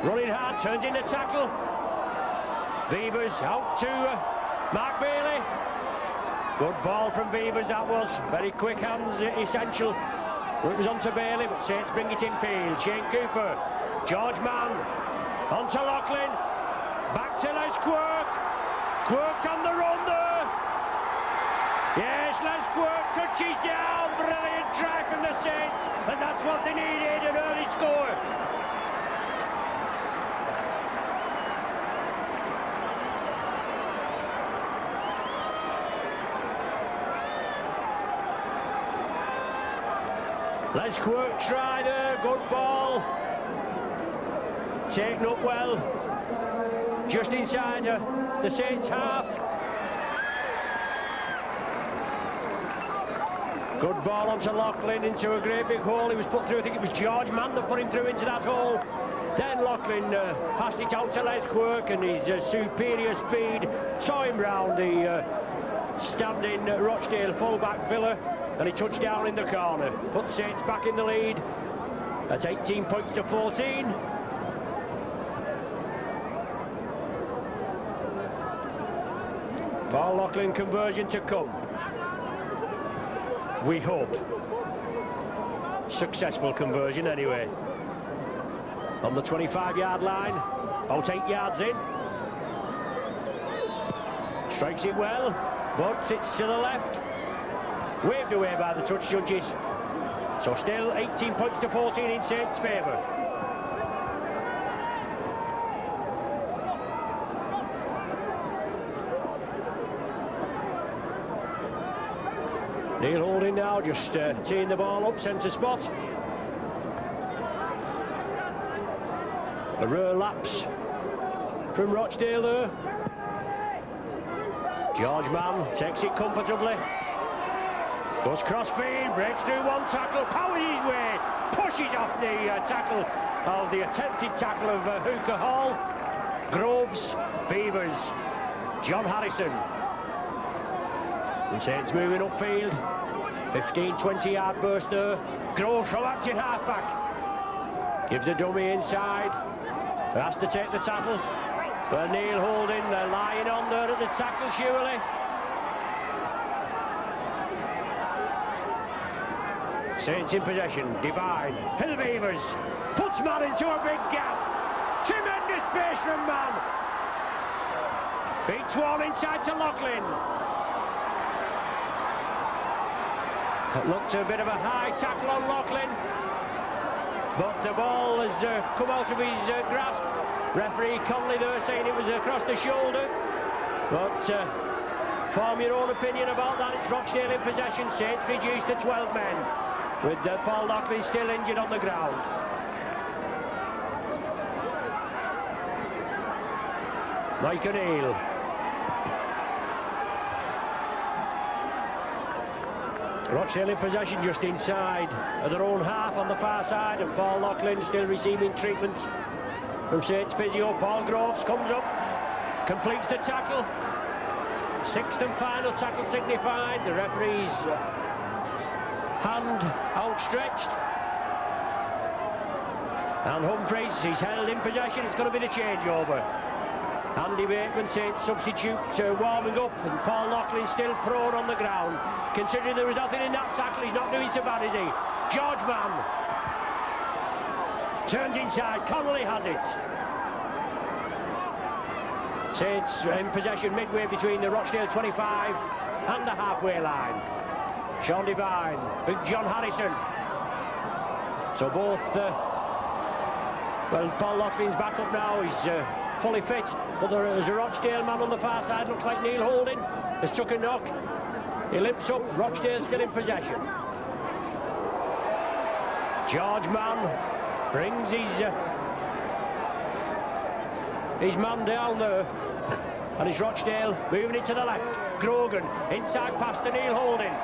Running hard, turns in the tackle. Beavers out to Mark Bailey. Good ball from Beavers, that was. Very quick hands, essential. It was on to Bailey, but Saints bring it in field. Shane Cooper, George Mann, on to Loughlin. Back to Les Quirk. Quirk's on the run there. Yes, Les Quirk touches down. Brilliant try from the Saints, and that's what they needed, an early score. Les Quirk try there, good ball. Taken up well. Just inside the Saints half. Good ball onto Loughlin into a great big hole. He was put through, I think it was George Mann that put him through into that hole. Then Loughlin passed it out to Les Quirk, and his superior speed saw him round the standing Rochdale fullback Villa, and he touched down in the corner. Put Saints back in the lead at 18 points to 14. Paul Loughlin conversion to come. We hope. Successful conversion anyway. On the 25-yard line, about 8 yards in. Strikes it well, but it's to the left. Waved away by the touch judges. So still 18 points to 14 in Saints' favour. Neil Holding now just teeing the ball up, centre spot. A rare lapse from Rochdale there. George Mann takes it comfortably. Goes crossfield, breaks through one tackle, powers his way, pushes off the tackle of the attempted tackle of Hooker Hall. Groves, Beavers, John Harrison. And Saints moving upfield. 15-20 yard burst there. Groves from acting halfback. Gives a dummy inside. Has to take the tackle. Well, Neil Holding, they're lying on there at the tackle, surely. Saints in possession, Divine, Phil Beavers, puts Mann into a big gap. Tremendous pace from Mann. Beats one inside to Loughlin. It looked a bit of a high tackle on Loughlin, but the ball has come out of his grasp. Referee Conley there saying it was across the shoulder, but Form your own opinion about that. It's Rochdale in possession. Saints reduced to 12 men, with Paul Locklin still injured on the ground. Mike O'Neill. Rochdale in possession just inside of their own half on the far side, and Paul Locklin still receiving treatment from Saints physio. Paul Groves comes up, completes the tackle. Sixth and final tackle signified. The referee's hand outstretched. And Humphreys, he's held in possession. It's going to be the changeover. Andy Bateman, Saints substitute, warming up, and Paul Locklin still prone on the ground. Considering there was nothing in that tackle, he's not doing so bad, is he? George Mann turns inside. Connolly has it. Saints in possession midway between the Rochdale 25 and the halfway line. Sean Devine, Big John Harrison. So both, well, Paul Locklin's back up now. He's fully fit, but there's a Rochdale man on the far side. Looks like Neil Holding has took a knock. He limps up. Rochdale still in possession. George Mann brings his man down there, and it's Rochdale moving it to the left. Grogan inside past to Neil Holding.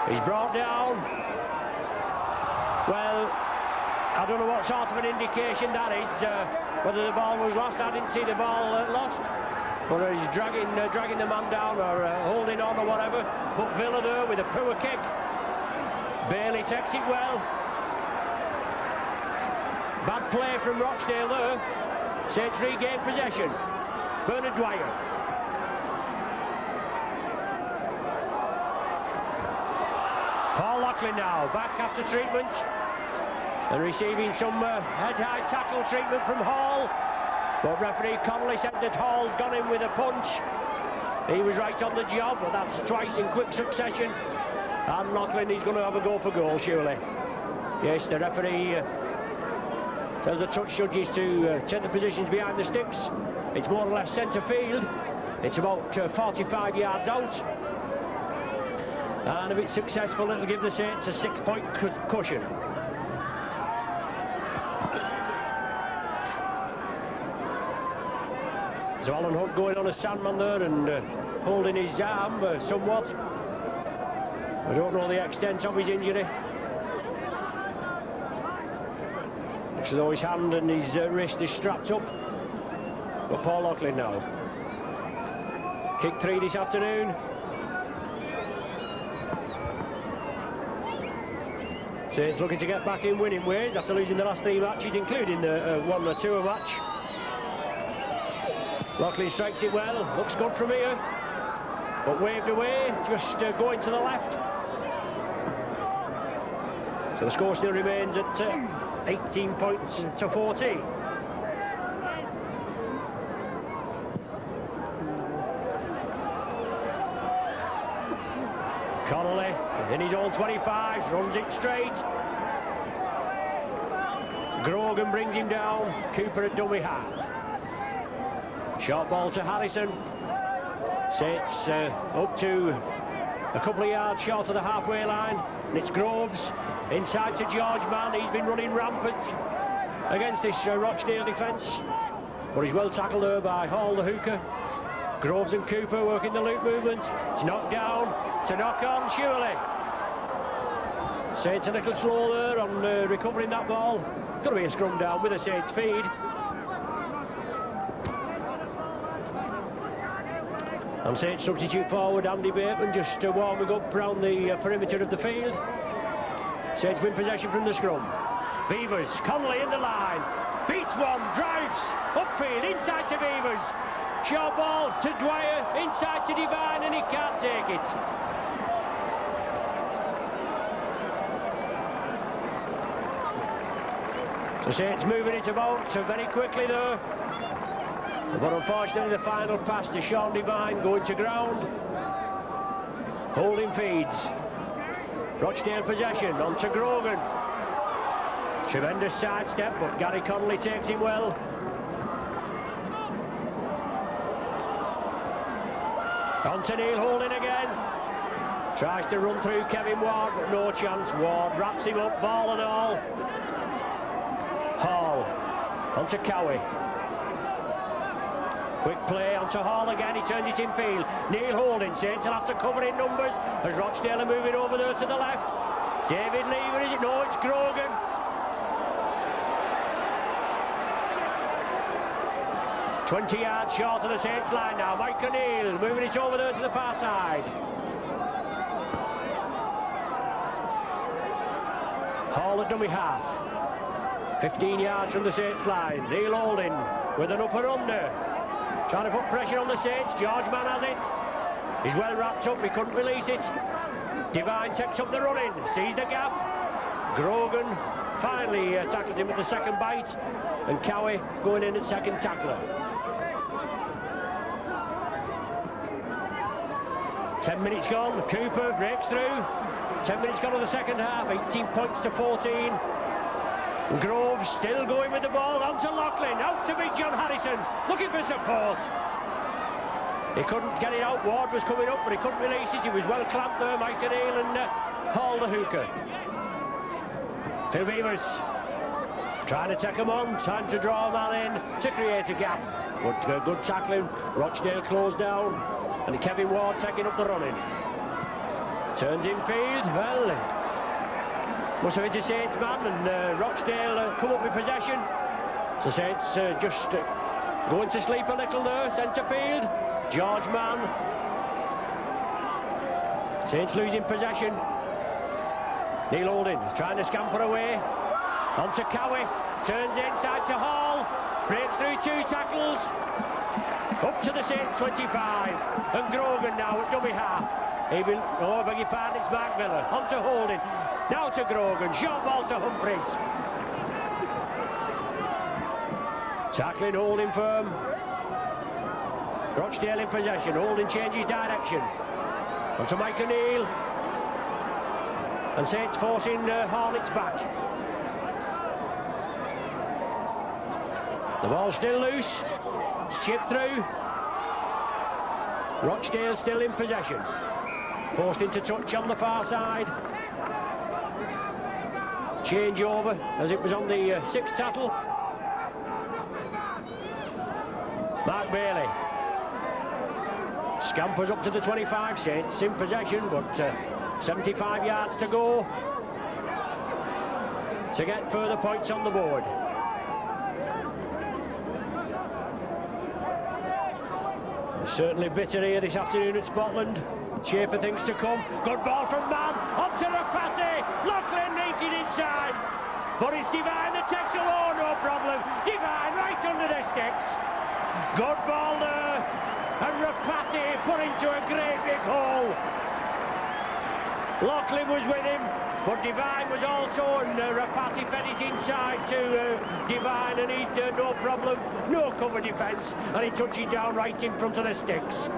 He's brought down. Well, I don't know what sort of an indication that is, whether the ball was lost. I didn't see the ball lost, but he's dragging the man down, or holding on or whatever. But Villa there with a poor kick. Bailey takes it well. Bad play from Rochdale there. Saints regain possession. Bernard Dwyer. Paul Locklin now, back after treatment, and receiving some head-high tackle treatment from Hall. But referee Connolly said that Hall's gone in with a punch. He was right on the job, but that's twice in quick succession. And Locklin is going to have a go for goal, surely. Yes, the referee tells the touch judges to take the positions behind the sticks. It's more or less centre field. It's about 45 yards out. And if it's successful, it'll give the Saints a 6-point cushion. So Alan Hunt going on a Sandman there and holding his arm somewhat. I don't know the extent of his injury. Looks as though his hand and his wrist is strapped up. But Paul Locklin now. Kick 3 this afternoon. Saints looking to get back in winning ways after losing the last 3 matches, including the 1-2 match. Locklin strikes it well, looks good from here, but waved away, just going to the left. So the score still remains at 18 points to 14. Connolly in his own 25, runs it straight. Grogan brings him down. Cooper at dummy half. Short ball to Harrison. Saints up to a couple of yards short of the halfway line. And it's Groves inside to George Mann. He's been running rampant against this Rochdale defence, but he's well tackled there by Hall, the hooker. Groves and Cooper working the loop movement. It's knocked down. It's a knock on, surely. Saints a little slow there on recovering that ball. Going to be a scrum down with a Saints feed. And Saints substitute forward Andy Bateman just warming up around the perimeter of the field. Saints win possession from the scrum. Beavers, Connolly in the line. Beats one, drives upfield, inside to Beavers. Short ball to Dwyer, inside to Devine, and he can't take it. So Saints moving it about very quickly there. But unfortunately the final pass to Sean Devine going to ground. Holding feeds. Rochdale possession onto Grogan. Tremendous sidestep, but Gary Connolly takes it well. On to Neil Holding again. Tries to run through Kevin Ward, but no chance. Ward wraps him up, ball and all. Hall. On to Cowie. Quick play onto Hall again, he turns it in field. Neil Holding, Saints will have to cover in numbers as Rochdale are moving over there to the left. David Lever, is it? No, it's Grogan. "20 yards short of the Saints line now. Mike O'Neill moving it over there to the far side. Hall at dummy half. 15 yards from the Saints line. Neil Holding with an upper under. Trying to put pressure on the Saints. George Mann has it. He's well wrapped up, he couldn't release it. Devine takes up the running, sees the gap. Grogan finally tackles him at the second bite. And Cowie going in at second tackler. 10 minutes gone, Cooper breaks through. 10 minutes gone of the second half, 18 points to 14. Groves still going with the ball, on to Loughlin, out to Big John Harrison, looking for support. He couldn't get it out, Ward was coming up, but he couldn't release it. He was well clamped there, Mike O'Neill, and Hall the hooker. Phil Beavers trying to take him on, trying to draw a man in to create a gap. But good tackling, Rochdale closed down, and Kevin Ward taking up the running. Turns in field, well, must have hit a Saints man, and Rochdale come up with possession. So Saints just going to sleep a little there, centre field. George Mann. Saints losing possession. Neil Holding trying to scamper away. On to Cowie, turns inside to Hall, breaks through 2 tackles. Up to the Saints 25, and Grogan now at dummy half. I beg your pardon, it's Mark Miller. On to Holding. Now to Grogan, short ball to Humphreys. Tackling, Holding firm. Rochdale in possession, Holding changes direction. On to Mike O'Neill. And Saints forcing Harlett's back. The ball's still loose. It's chipped through. Rochdale still in possession. Forced into touch on the far side. Change over as it was on the 6th tackle. Mark Bailey scampers up to the 25. Saints in possession, but 75 yards to go to get further points on the board. Certainly bitter here this afternoon at Scotland. Cheer for things to come. Good ball from Mann. On to Rapati. Loughlin linking inside. But it's Devine that takes a low, no problem. Devine right under the sticks. Good ball there. And Rapati put into a great big hole. Loughlin was with him, but Devine was also, and Rapati fed it inside to Devine, and he'd no problem, no cover defence, and he touches down right in front of the sticks.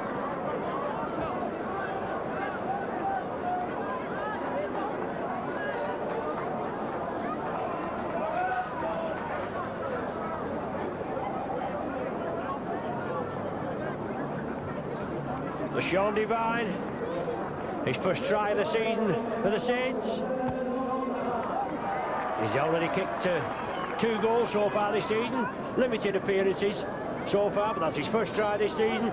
Sean Devine, his first try of the season for the Saints. He's already kicked 2 goals so far this season, limited appearances so far, but that's his first try this season.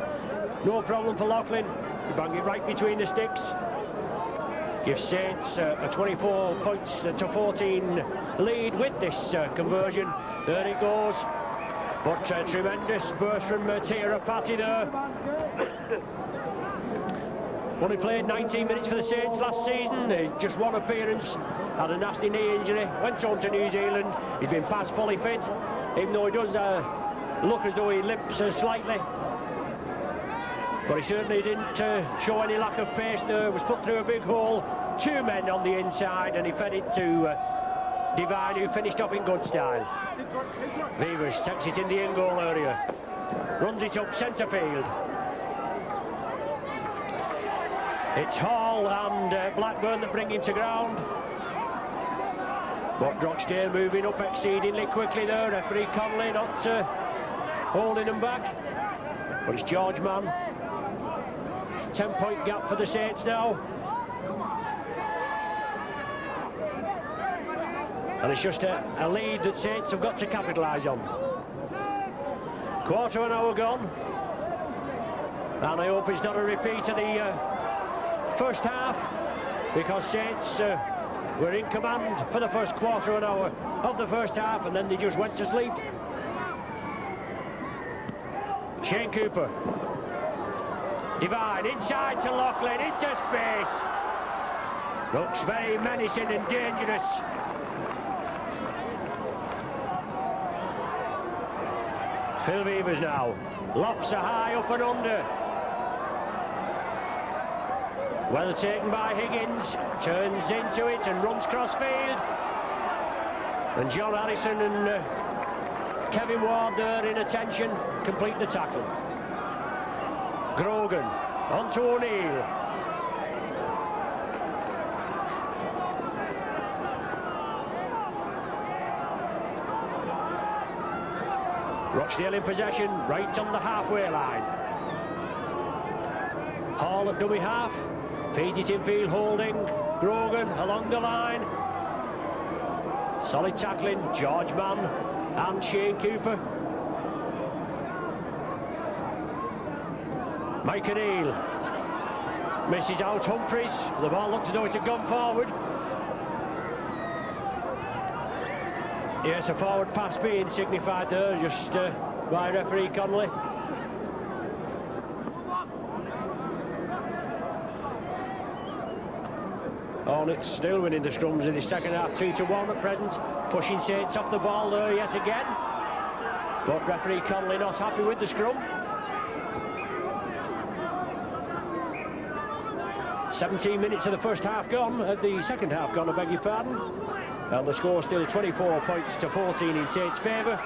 No problem for Loughlin, he banged it right between the sticks. Gives Saints a 24 points to 14 lead with this conversion. There it goes, but tremendous burst from Tia Rapati there. Only played 19 minutes for the Saints last season, just one appearance, had a nasty knee injury, went on to New Zealand. He's been past fully fit, even though he does look as though he limps slightly. But he certainly didn't show any lack of pace there, was put through a big hole, 2 men on the inside, and he fed it to Devine, who finished off in good style. Beavers takes it in the in-goal area, runs it up centre field. It's Hall and Blackburn that bring him to ground. But Rochdale moving up exceedingly quickly there. Referee Conley not holding them back. But it's George Mann. 10-point gap for the Saints now. And it's just a lead that Saints have got to capitalise on. Quarter of an hour gone. And I hope it's not a repeat of the first half, because Saints were in command for the first quarter of an hour of the first half, and then they just went to sleep. Shane Cooper. Divine inside to Loughlin, into space. Looks very menacing and dangerous. Phil Beavers now. Lofts are high, up and under. Well taken by Higgins. Turns into it and runs crossfield. And John Harrison and Kevin Ward there in attention complete the tackle. Grogan onto O'Neill. Rochdale in possession, right on the halfway line. Hall at dummy half, feeds it infield, holding. Grogan along the line. Solid tackling, George Mann and Shane Cooper. Mike O'Neill misses out Humphreys. The ball looked as though it had gone forward. Yes, a forward pass being signified there, just by referee Connolly. Hornets still winning the scrums in the second half, 2-1 at present. Pushing Saints off the ball there yet again. But referee Connolly not happy with the scrum. 17 minutes of the first half gone, the second half gone, I beg your pardon. And the score still 24 points to 14 in Saints' favour.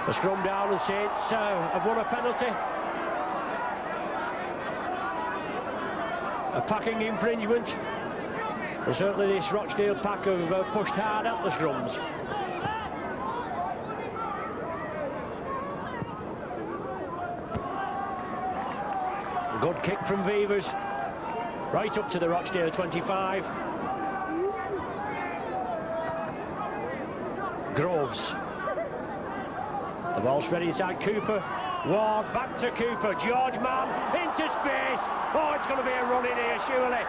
The scrum down and Saints have won a penalty. A packing infringement. And certainly this Rochdale pack have pushed hard at the scrums. Good kick from Beavers. Right up to the Rochdale 25. Groves. The ball spread inside Cooper. Ward back to Cooper. George Mann into space. Oh, it's going to be a run in here, surely.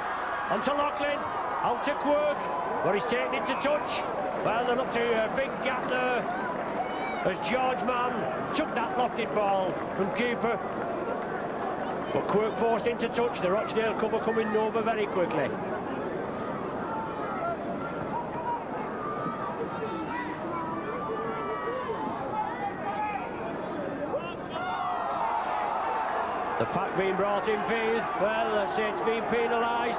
Onto Loughlin. Out to Quirk. But he's taken it to touch. Well, they're up to a big gap there as George Mann took that lofted ball from Cooper. But Quirk forced into touch. The Rochdale cover coming over very quickly. The pack being brought in field. Well, that's it, it's being penalised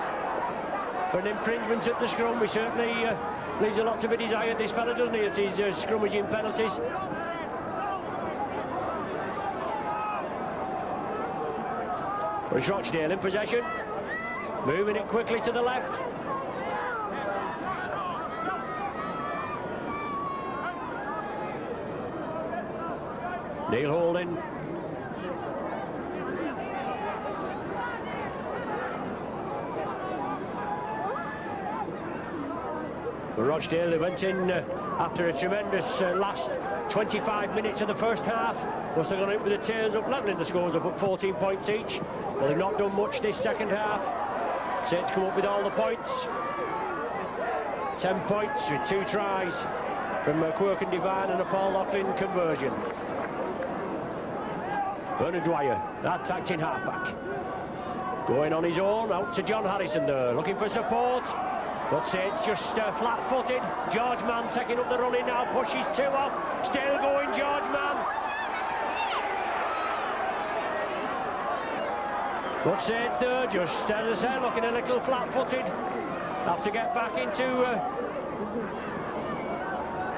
for an infringement at the scrum. We certainly leaves a lot to be desired, this fella, doesn't he, at his scrummaging penalties. But it's Rochdale in possession, moving it quickly to the left. Neil Holding. For Rochdale, they went in after a tremendous last 25 minutes of the first half. Must have gone in with the tails up, levelling the scores up at 14 points each. Well, they've not done much this second half. Saints come up with all the points. 10 points with 2 tries from Quirk and Devine and a Paul Loughlin conversion. Bernard Dwyer, that tacked in halfback. Going on his own, out to John Harrison there, looking for support. But Saints just flat-footed. George Mann taking up the running now, pushes 2 off. Still going, George Mann. But Saints there, just as I said, looking a little flat-footed. Have to get back into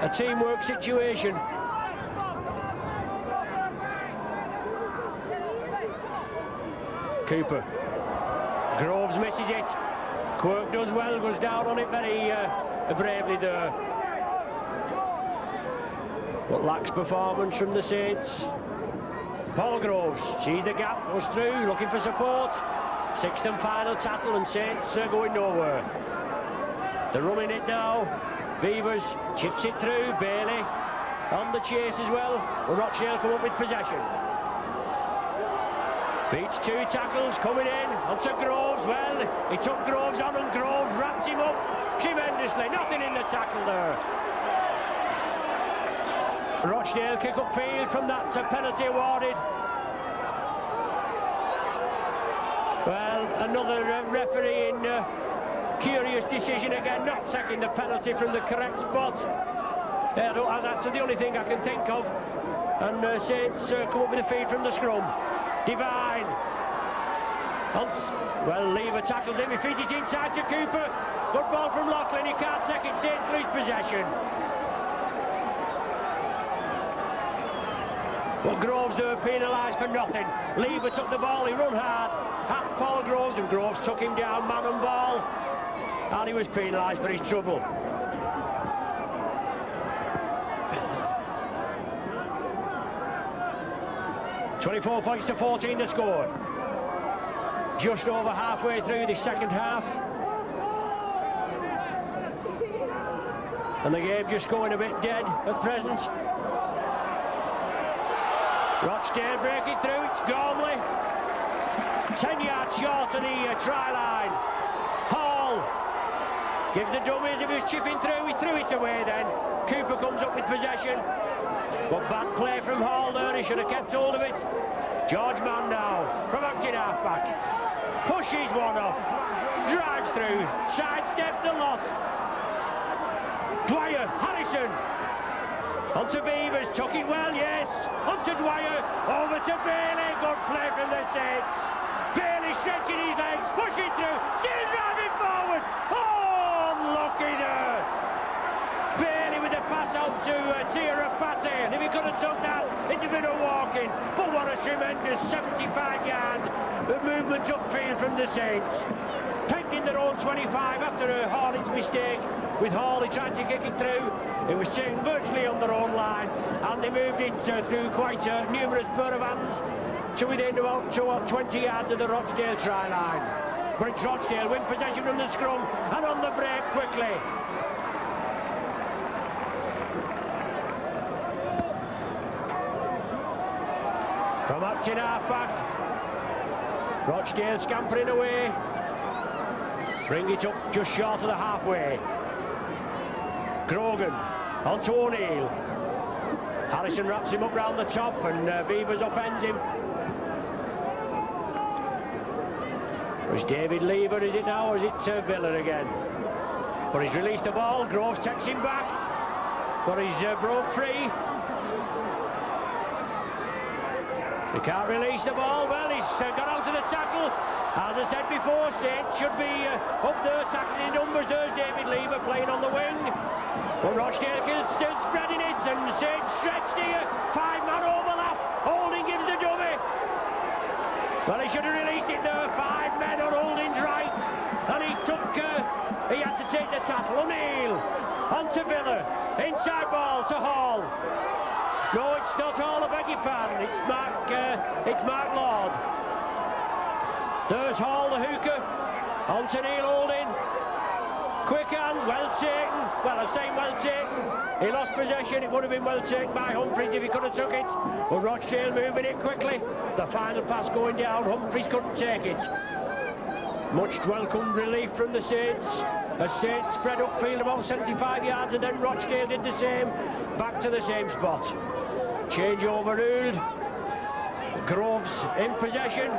a teamwork situation. Cooper. Groves misses it. Quirk does well, goes down on it very bravely there. But lacks performance from the Saints. Paul Groves sees the gap, goes through, looking for support. Sixth and final tackle, and Saints are going nowhere. They're running it now. Beavers chips it through. Bailey on the chase as well. Rochdale come up with possession. Beats two tackles, coming in onto Groves. Well, he took Groves on, and Groves wrapped him up tremendously. Nothing in the tackle there. Rochdale kick up field from that penalty awarded. Well, another referee in curious decision again, not taking the penalty from the correct spot. That's the only thing I can think of. And Saints come up with a feed from the scrum. Divine. Well, Lever tackles him, he feeds it inside to Cooper. Good ball from Loughlin, he can't take it, Saints lose possession. But Groves were penalised for nothing. Lever took the ball, he run hard at Paul Groves, and Groves took him down, man and ball. And he was penalised for his trouble. £24 points to 14 the score. Just over halfway through the second half. And the game just going a bit dead at present. Rochdale breaking through, it's Gormley. 10 yards short of the try line. Hall gives the dummy as if he was chipping through, he threw it away then. Cooper comes up with possession. But bad play from Hall there, he should have kept hold of it. George Mann now, from acting half-back. Pushes one off, drives through, sidestep the lot. Dwyer, Harrison. Onto Beavers, took it well, yes. Onto Dwyer, over to Bailey. Good play from the Saints. Bailey stretching his legs, pushing through, still driving forward. Oh, unlucky there. Bailey with the pass out to Tira Pate, and if he could have took that, it'd have been a walk-in. But what a tremendous 75-yard movement upfield from the Saints. Pegged in their own 25 after a Hawley's mistake. With Hawley trying to kick it through, it was taken virtually on their own line, and they moved it through quite a numerous pair of hands to within about 20 yards of the Rochdale try line. But it's Rochdale win possession from the scrum, and on the break quickly. From acting half-back, Rochdale scampering away. Bring it up just short of the halfway. Grogan onto O'Neill. Harrison wraps him up round the top, and Beavers upends him. It's David Lever, is it now, or is it Villa again? But he's released the ball, Groves takes him back, but he's broke free. He can't release the ball. Well, he's got out of the tackle. As I said before, Saints should be up there tackling in numbers. There's David Lever playing on the wing. But Rochdale is still spreading it, and Saints stretched here. 5-man overlap. Holding gives the dummy. Well, he should have released it there. 5 men on Holding's right. And he had to take the tackle. O'Neill onto Villa. Inside ball to Hall. No, it's not Hall, I beg your pardon. It's Mark Lord. There's Hall, the hooker. Onto Neil Holding. Quick hands, well taken. Well, I'm saying well taken. He lost possession. It would have been well taken by Humphreys if he could have took it. But Rochdale moving it quickly. The final pass going down. Humphreys couldn't take it. Much welcome relief from the Saints. As Saints spread upfield about 75 yards, and then Rochdale did the same. Back to the same spot. Change overruled. Groves in possession.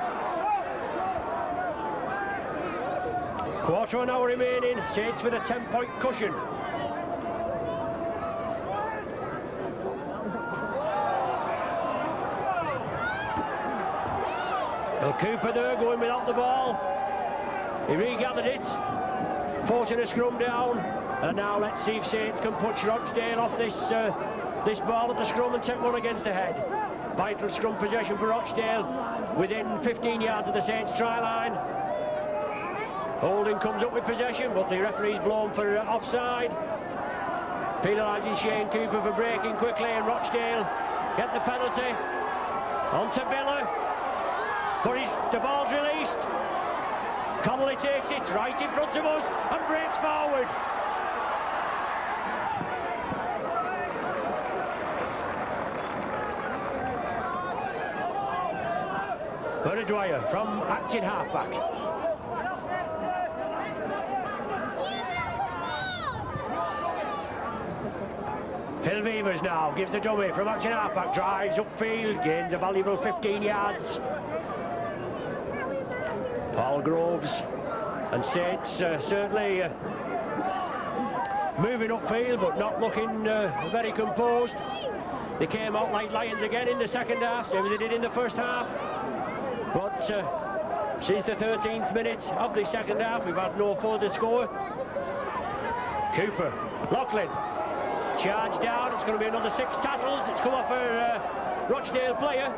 Quarter of an hour remaining. Saints with a 10-point cushion. Well, Cooper there going without the ball. He regathered it, forcing a scrum down, and now let's see if Saints can push Rochdale off this ball at the scrum and take one against the head. Vital scrum possession for Rochdale within 15 yards of the Saints try line. Holding comes up with possession, but the referee's blown for offside, penalising Shane Cooper for breaking quickly, and Rochdale get the penalty. On to Miller. But the ball's released. Connolly takes it right in front of us and breaks forward. Bernard Dwyer from acting halfback. Phil Beavers now gives the dummy from acting halfback, drives upfield, gains a valuable 15 yards. Paul Groves and Saints certainly moving upfield but not looking very composed. They came out like lions again in the second half, same as they did in the first half. But since the 13th minute of the second half, we've had no further score. Cooper, Loughlin, charge down. It's going to be another 6 tackles. It's come off a Rochdale player.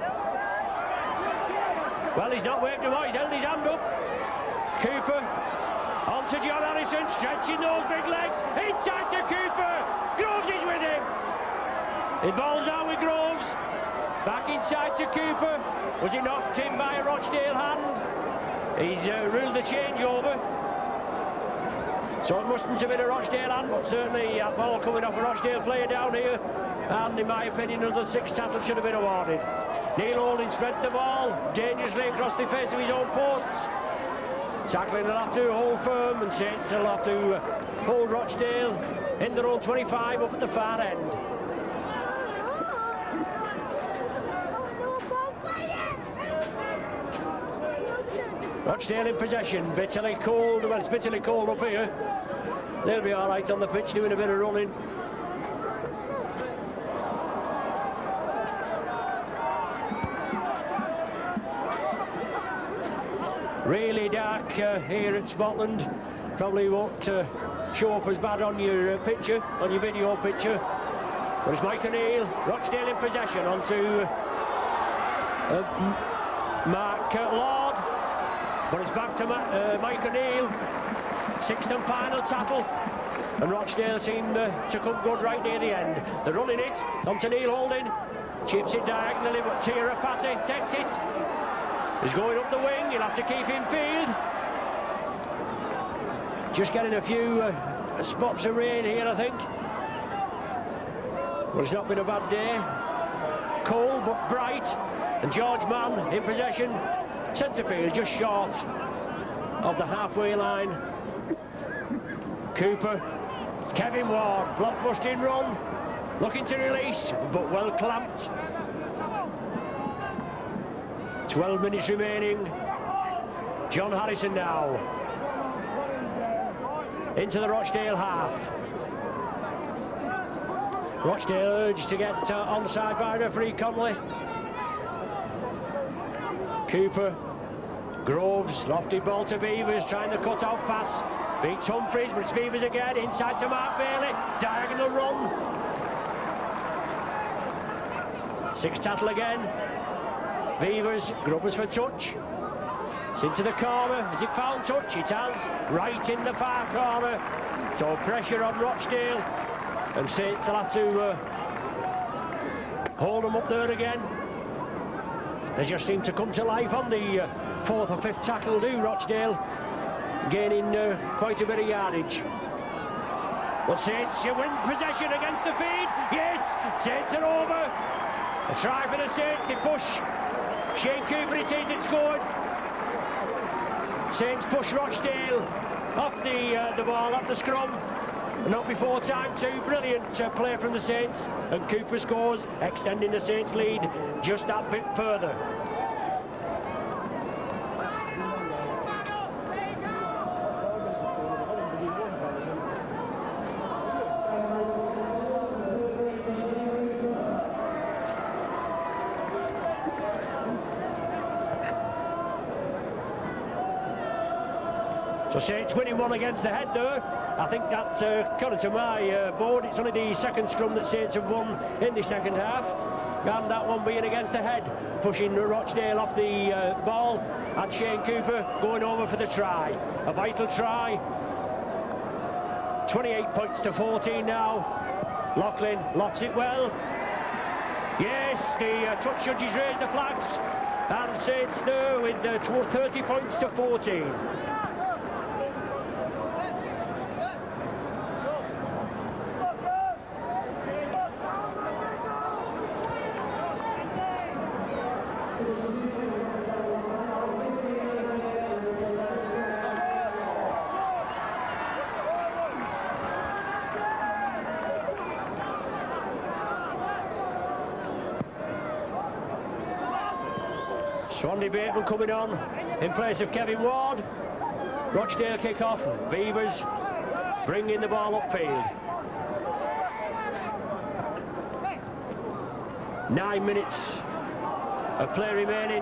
Well, he's not waved him out, he's held his hand up. Cooper, on to John Harrison, stretching those big legs. Inside to Cooper. Groves is with him. The ball's down with Groves. Back inside to Cooper. Was he knocked in by a Rochdale hand? He's ruled the changeover. So it mustn't have been a Rochdale hand, but certainly a ball coming off a Rochdale player down here. And in my opinion, another 6 tackles should have been awarded. Neil Holding spreads the ball dangerously across the face of his own posts. Tackling will have to hold firm, and Saints will have to hold Rochdale in their own 25 up at the far end. Rochdale in possession, bitterly cold. Well, it's bitterly cold up here. They'll be all right on the pitch doing a bit of running. Really dark here at Scotland. Probably won't show up as bad on your picture, on your video picture. But it's Mike O'Neill, Rochdale in possession onto Mark Lord. But it's back to Mike O'Neill. 6th and final tackle. And Rochdale seem to come good right near the end. They're running it. Onto Neil Holding. Chips it diagonally, but Tira Patty takes it. He's going up the wing. He'll have to keep in field. Just getting a few spots of rain here, I think. Well, it's not been a bad day. Cold but bright. And George Mann in possession. Centre field just short of the halfway line. Cooper, Kevin Ward, blockbusting run, looking to release, but well clamped. 12 minutes remaining. John Harrison now into the Rochdale half. Rochdale urged to get onside by referee Connolly. Cooper, Groves, lofty ball to Beavers, trying the cut-out pass. Beats Humphreys, but it's Beavers again, inside to Mark Bailey, diagonal run. 6 tackle again. Beavers, Grubbers for touch. It's into the corner. Has it found touch? It has. Right in the far corner. So pressure on Rochdale. And Saints will have to hold them up there again. They just seem to come to life on the 4th or 5th tackle, do Rochdale. Gaining quite a bit of yardage. Well, Saints, you win possession against the feed. Yes, Saints are over. A try for the Saints. They push. Shane Cooper, it is that scored. Saints push Rochdale off the ball, off the scrum. Not before time too. Brilliant play from the Saints. And Cooper scores, extending the Saints lead just that bit further. So Saints winning one against the head there. I think that, according to my board, it's only the second scrum that Saints have won in the second half. And that one being against the head, pushing Rochdale off the ball. And Shane Cooper going over for the try. A vital try. 28 points to 14 now. Loughlin locks it well. Yes, the touch judges raised the flags, and Saints there with 30 points to 14. Swandy Bateman coming on in place of Kevin Ward. Rochdale kick off. Beavers bringing the ball upfield. 9 minutes of play remaining.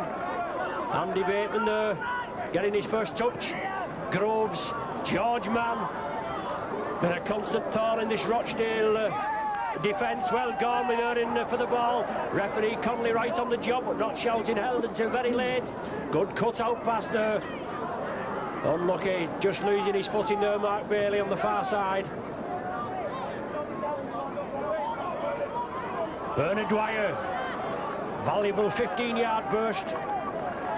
Andy Bateman there getting his first touch. Groves, George Mann, been a constant thorn in this Rochdale defence. Well, Gormley there in for the ball. Referee Connolly right on the job, but not shouting held until very late. Good cut out pass there. Unlucky, just losing his footing there, Mark Bailey on the far side. Bernard Dwyer, valuable 15-yard burst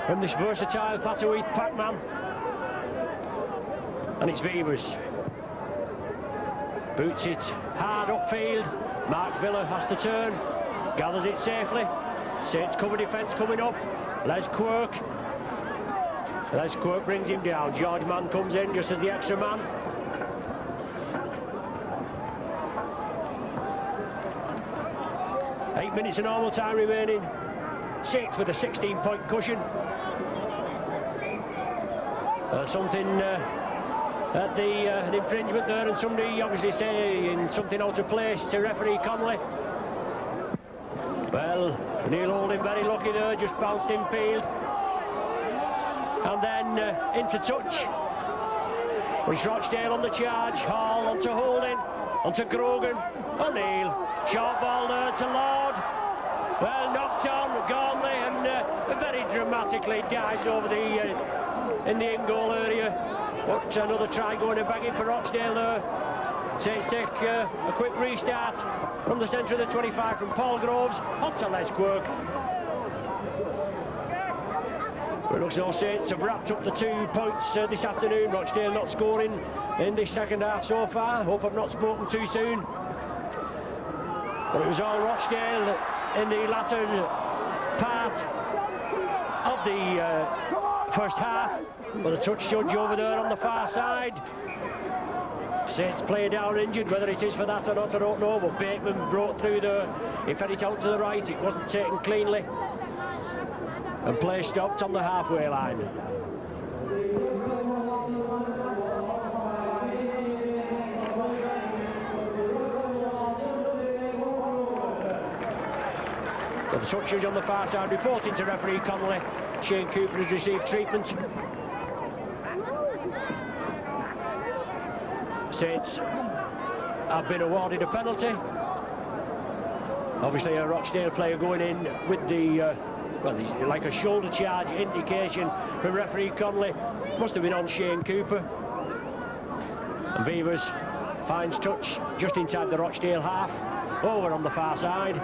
from this versatile Fatterweath packman. And it's Beavers. Boots it hard upfield. Mark Villa has to turn, gathers it safely. Saints cover defence coming up. Les Quirk brings him down. George Mann comes in just as the extra man. Eight minutes of normal time remaining. Saints with a 16-point cushion. Something at an infringement there, and somebody obviously saying something out of place to referee Connolly. Well, Neil Holding very lucky there, just bounced in field. And then into touch. It's Rochdale on the charge. Hall onto Holding, onto Grogan, O'Neill. Short ball there to Lord. Well, knocked on, Gormley, and very dramatically dives over in the in-goal area. But another try going and begging for Rochdale there. Saints take a quick restart from the centre of the 25 from Paul Groves onto Les Quirk. But it looks like Saints have wrapped up the 2 points this afternoon. Rochdale not scoring in the second half so far. Hope I've not spoken too soon. But it was all Rochdale in the latter part of the first half. But the touch judge over there on the far side. Saints play down injured, whether it is for that or not I don't know, but Bateman broke through there. He fed it out to the right, it wasn't taken cleanly. And play stopped on the halfway line. So the touch judge on the far side reporting to referee Connolly. Shane Cooper has received treatment. Saints have been awarded a penalty. Obviously a Rochdale player going in with the well, like a shoulder charge indication from referee Connolly. Must have been on Shane Cooper. And Beavers finds touch just inside the Rochdale half, over on the far side.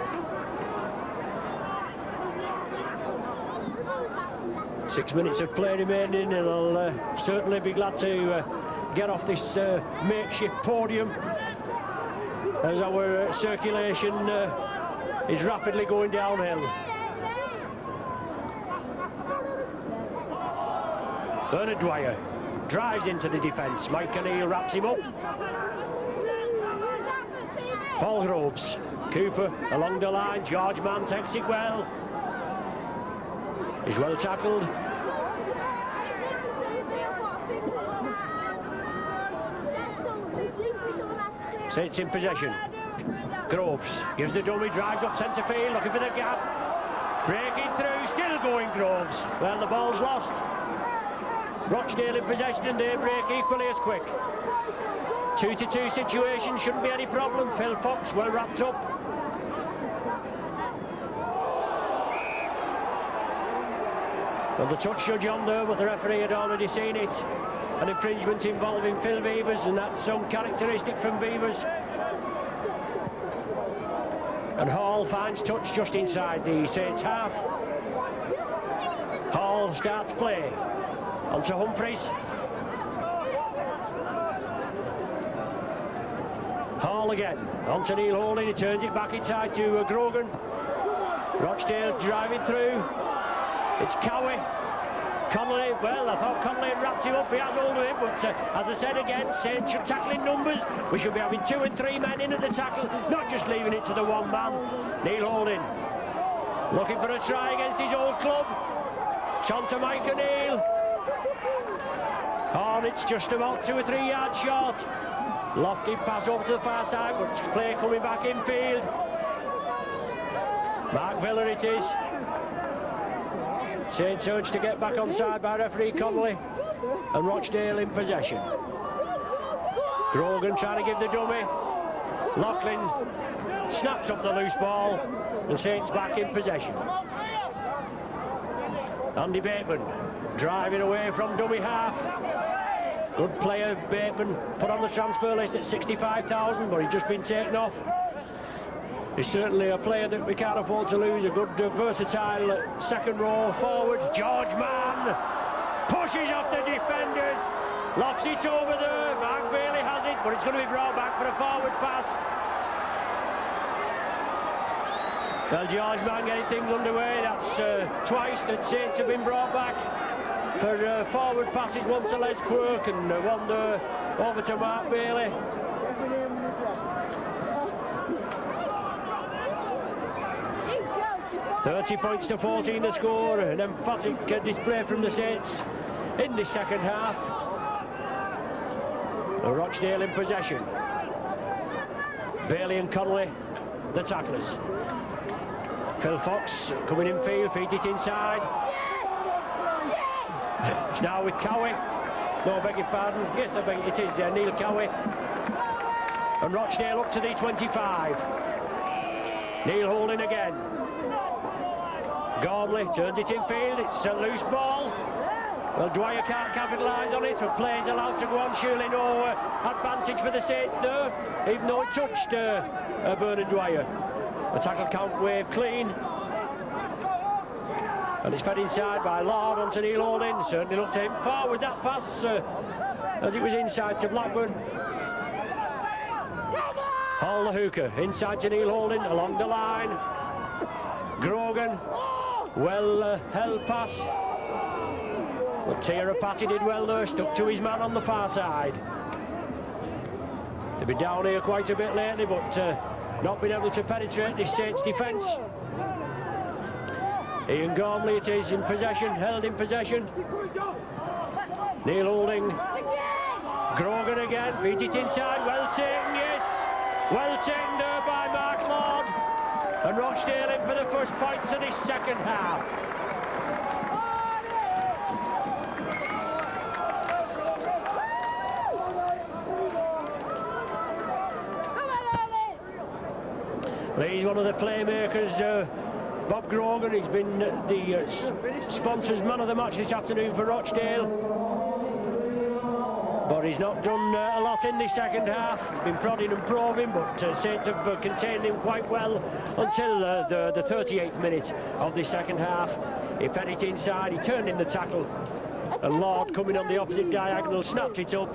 6 minutes of play remaining, and I'll certainly be glad to get off this makeshift podium as our circulation is rapidly going downhill. Bernard Dwyer drives into the defence. Mike O'Neill wraps him up. Paul Groves, Cooper along the line. George Mann takes it well. He's well tackled. Saints in possession. Groves gives the dummy, drives up centre field, looking for the gap. Breaking through, still going Groves. Well, the ball's lost. Rochdale in possession, and they break equally as quick. 2-2 situation, shouldn't be any problem. Phil Fox well wrapped up. Well, the touch judge on there, but the referee had already seen it. An infringement involving Phil Beavers, and that's some characteristic from Beavers. And Hall finds touch just inside the Saints half. Hall starts play. Onto Humphreys. Hall again. Onto Neil Holding. He turns it back inside to Grogan. Rochdale driving through. It's Cowie. Connolly, well, I thought Connolly had wrapped him up. He has hold of him, but as I said again, Saints should tackle in numbers. We should be having 2 and 3 men in at the tackle, not just leaving it to the one man. Neil Holding looking for a try against his old club. Chon to Mike O'Neill. Hornets just about 2 or 3 yards short. Lofty pass over to the far side, but play coming back infield. Mark Miller it is. Saints urged to get back on side by referee Connolly, and Rochdale in possession. Grogan trying to give the dummy. Loughlin snaps up the loose ball, and Saints back in possession. Andy Bateman driving away from dummy half. Good player, Bateman, put on the transfer list at 65,000, but he's just been taken off. He's certainly a player that we can't afford to lose. A good, versatile second row forward. George Mann pushes off the defenders, lofts it over there. Mark Bailey has it, but it's going to be brought back for a forward pass. Well, George Mann getting things underway. That's twice that Saints have been brought back for forward passes. One to Les Quirk and one over to Mark Bailey. £30 points to 14 the score. An emphatic display from the Saints in the second half. Rochdale in possession. Bailey and Connolly, the tacklers. Phil Fox coming in field, feeds it inside. It's now with Cowie. No, I beg your pardon. Yes, I beg it is Neil Cowie. And Rochdale up to the 25. Neil Holding again. Gormley turns it in field. It's a loose ball. Well, Dwyer can't capitalise on it, but play is allowed to go on. Surely no advantage for the Saints there, even though it touched Bernard Dwyer. The tackle count wave clean. And it's fed inside by Lord onto Neil Holding. Certainly looked him forward that pass as it was inside to Blackburn. Hall the hooker inside to Neil Holding along the line. Grogan, well held pass. But Tirapati did well there, stuck to his man on the far side. They've been down here quite a bit lately, but not been able to penetrate this Saints defence. Ian Gormley it is in possession, held in possession. Neil Holding. Grogan again, feeds it inside, well taken, yes. Well taken there by Mark Lord. And Rochdale in for the first points of this second half. Well, he's one of the playmakers, Bob Grogan. He's been the sponsors man of the match this afternoon for Rochdale. But he's not done a lot in the second half. He's been prodding and probing, but Saints have contained him quite well until the 38th minute of the second half. He fed it inside, he turned in the tackle, and Lord, coming on the opposite diagonal, snapped it up.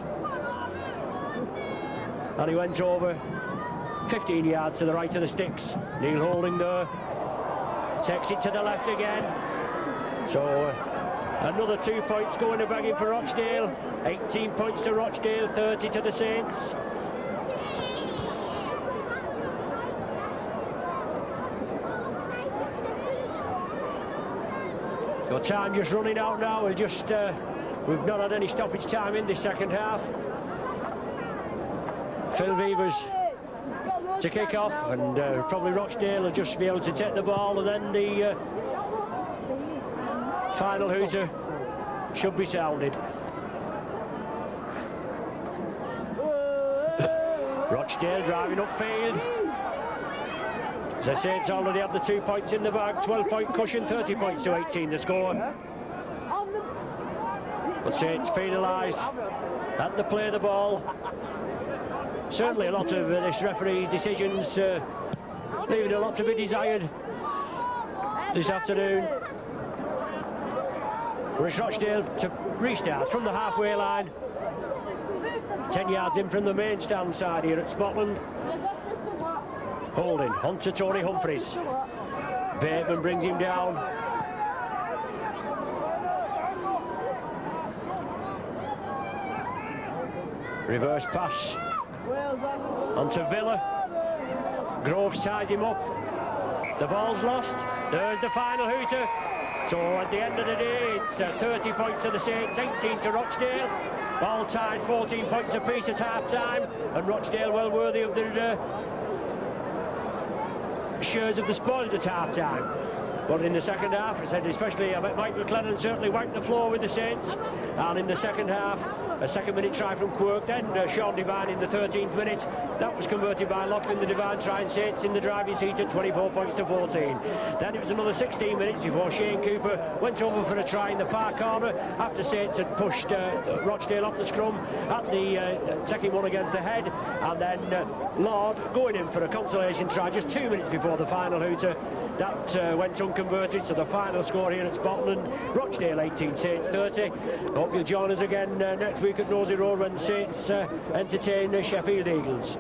And he went over 15 yards to the right of the sticks. Neil Holding there, takes it to the left again. So another 2 points going to begging for Rochdale. 18 points to Rochdale, 30 to the Saints. So time just running out now. We've we've not had any stoppage time in this second half. Phil Beavers to kick off, and probably Rochdale will just be able to take the ball, and then the final hooter should be sounded. Rochdale driving upfield. The Saints already have the 2 points in the bag, 12-point cushion, 30 points to 18 the score. The Saints penalised, had to play the ball. Certainly a lot of this referee's decisions leaving a lot to be desired this afternoon. It's Rochdale to restart from the halfway line. 10 yards in from the main stand side here at Scotland. Holding on to Tony Humphries. Bateman brings him down. Reverse pass onto Villa. Groves ties him up. The ball's lost. There's the final hooter. So at the end of the day, it's 30 points to the Saints, 18 to Rochdale. All tied 14 points apiece at half-time, and Rochdale well worthy of their shares of the spoils at half-time. But in the second half, I said especially Mike McLennan certainly wiped the floor with the Saints, and in the second half, a second-minute try from Quirk, then Sean Devine in the 13th minute. That was converted by Lachlan, the Devine try, and Saints in the driving seat at 24 points to 14. Then it was another 16 minutes before Shane Cooper went over for a try in the far corner after Saints had pushed Rochdale off the scrum at the taking one against the head, and then Lord going in for a consolation try just 2 minutes before the final hooter. That went unconverted, so the final score here at Scotland, Rochdale 18, Saints 30. Hope you'll join us again next week at Nosey Road when Saints entertain the Sheffield Eagles.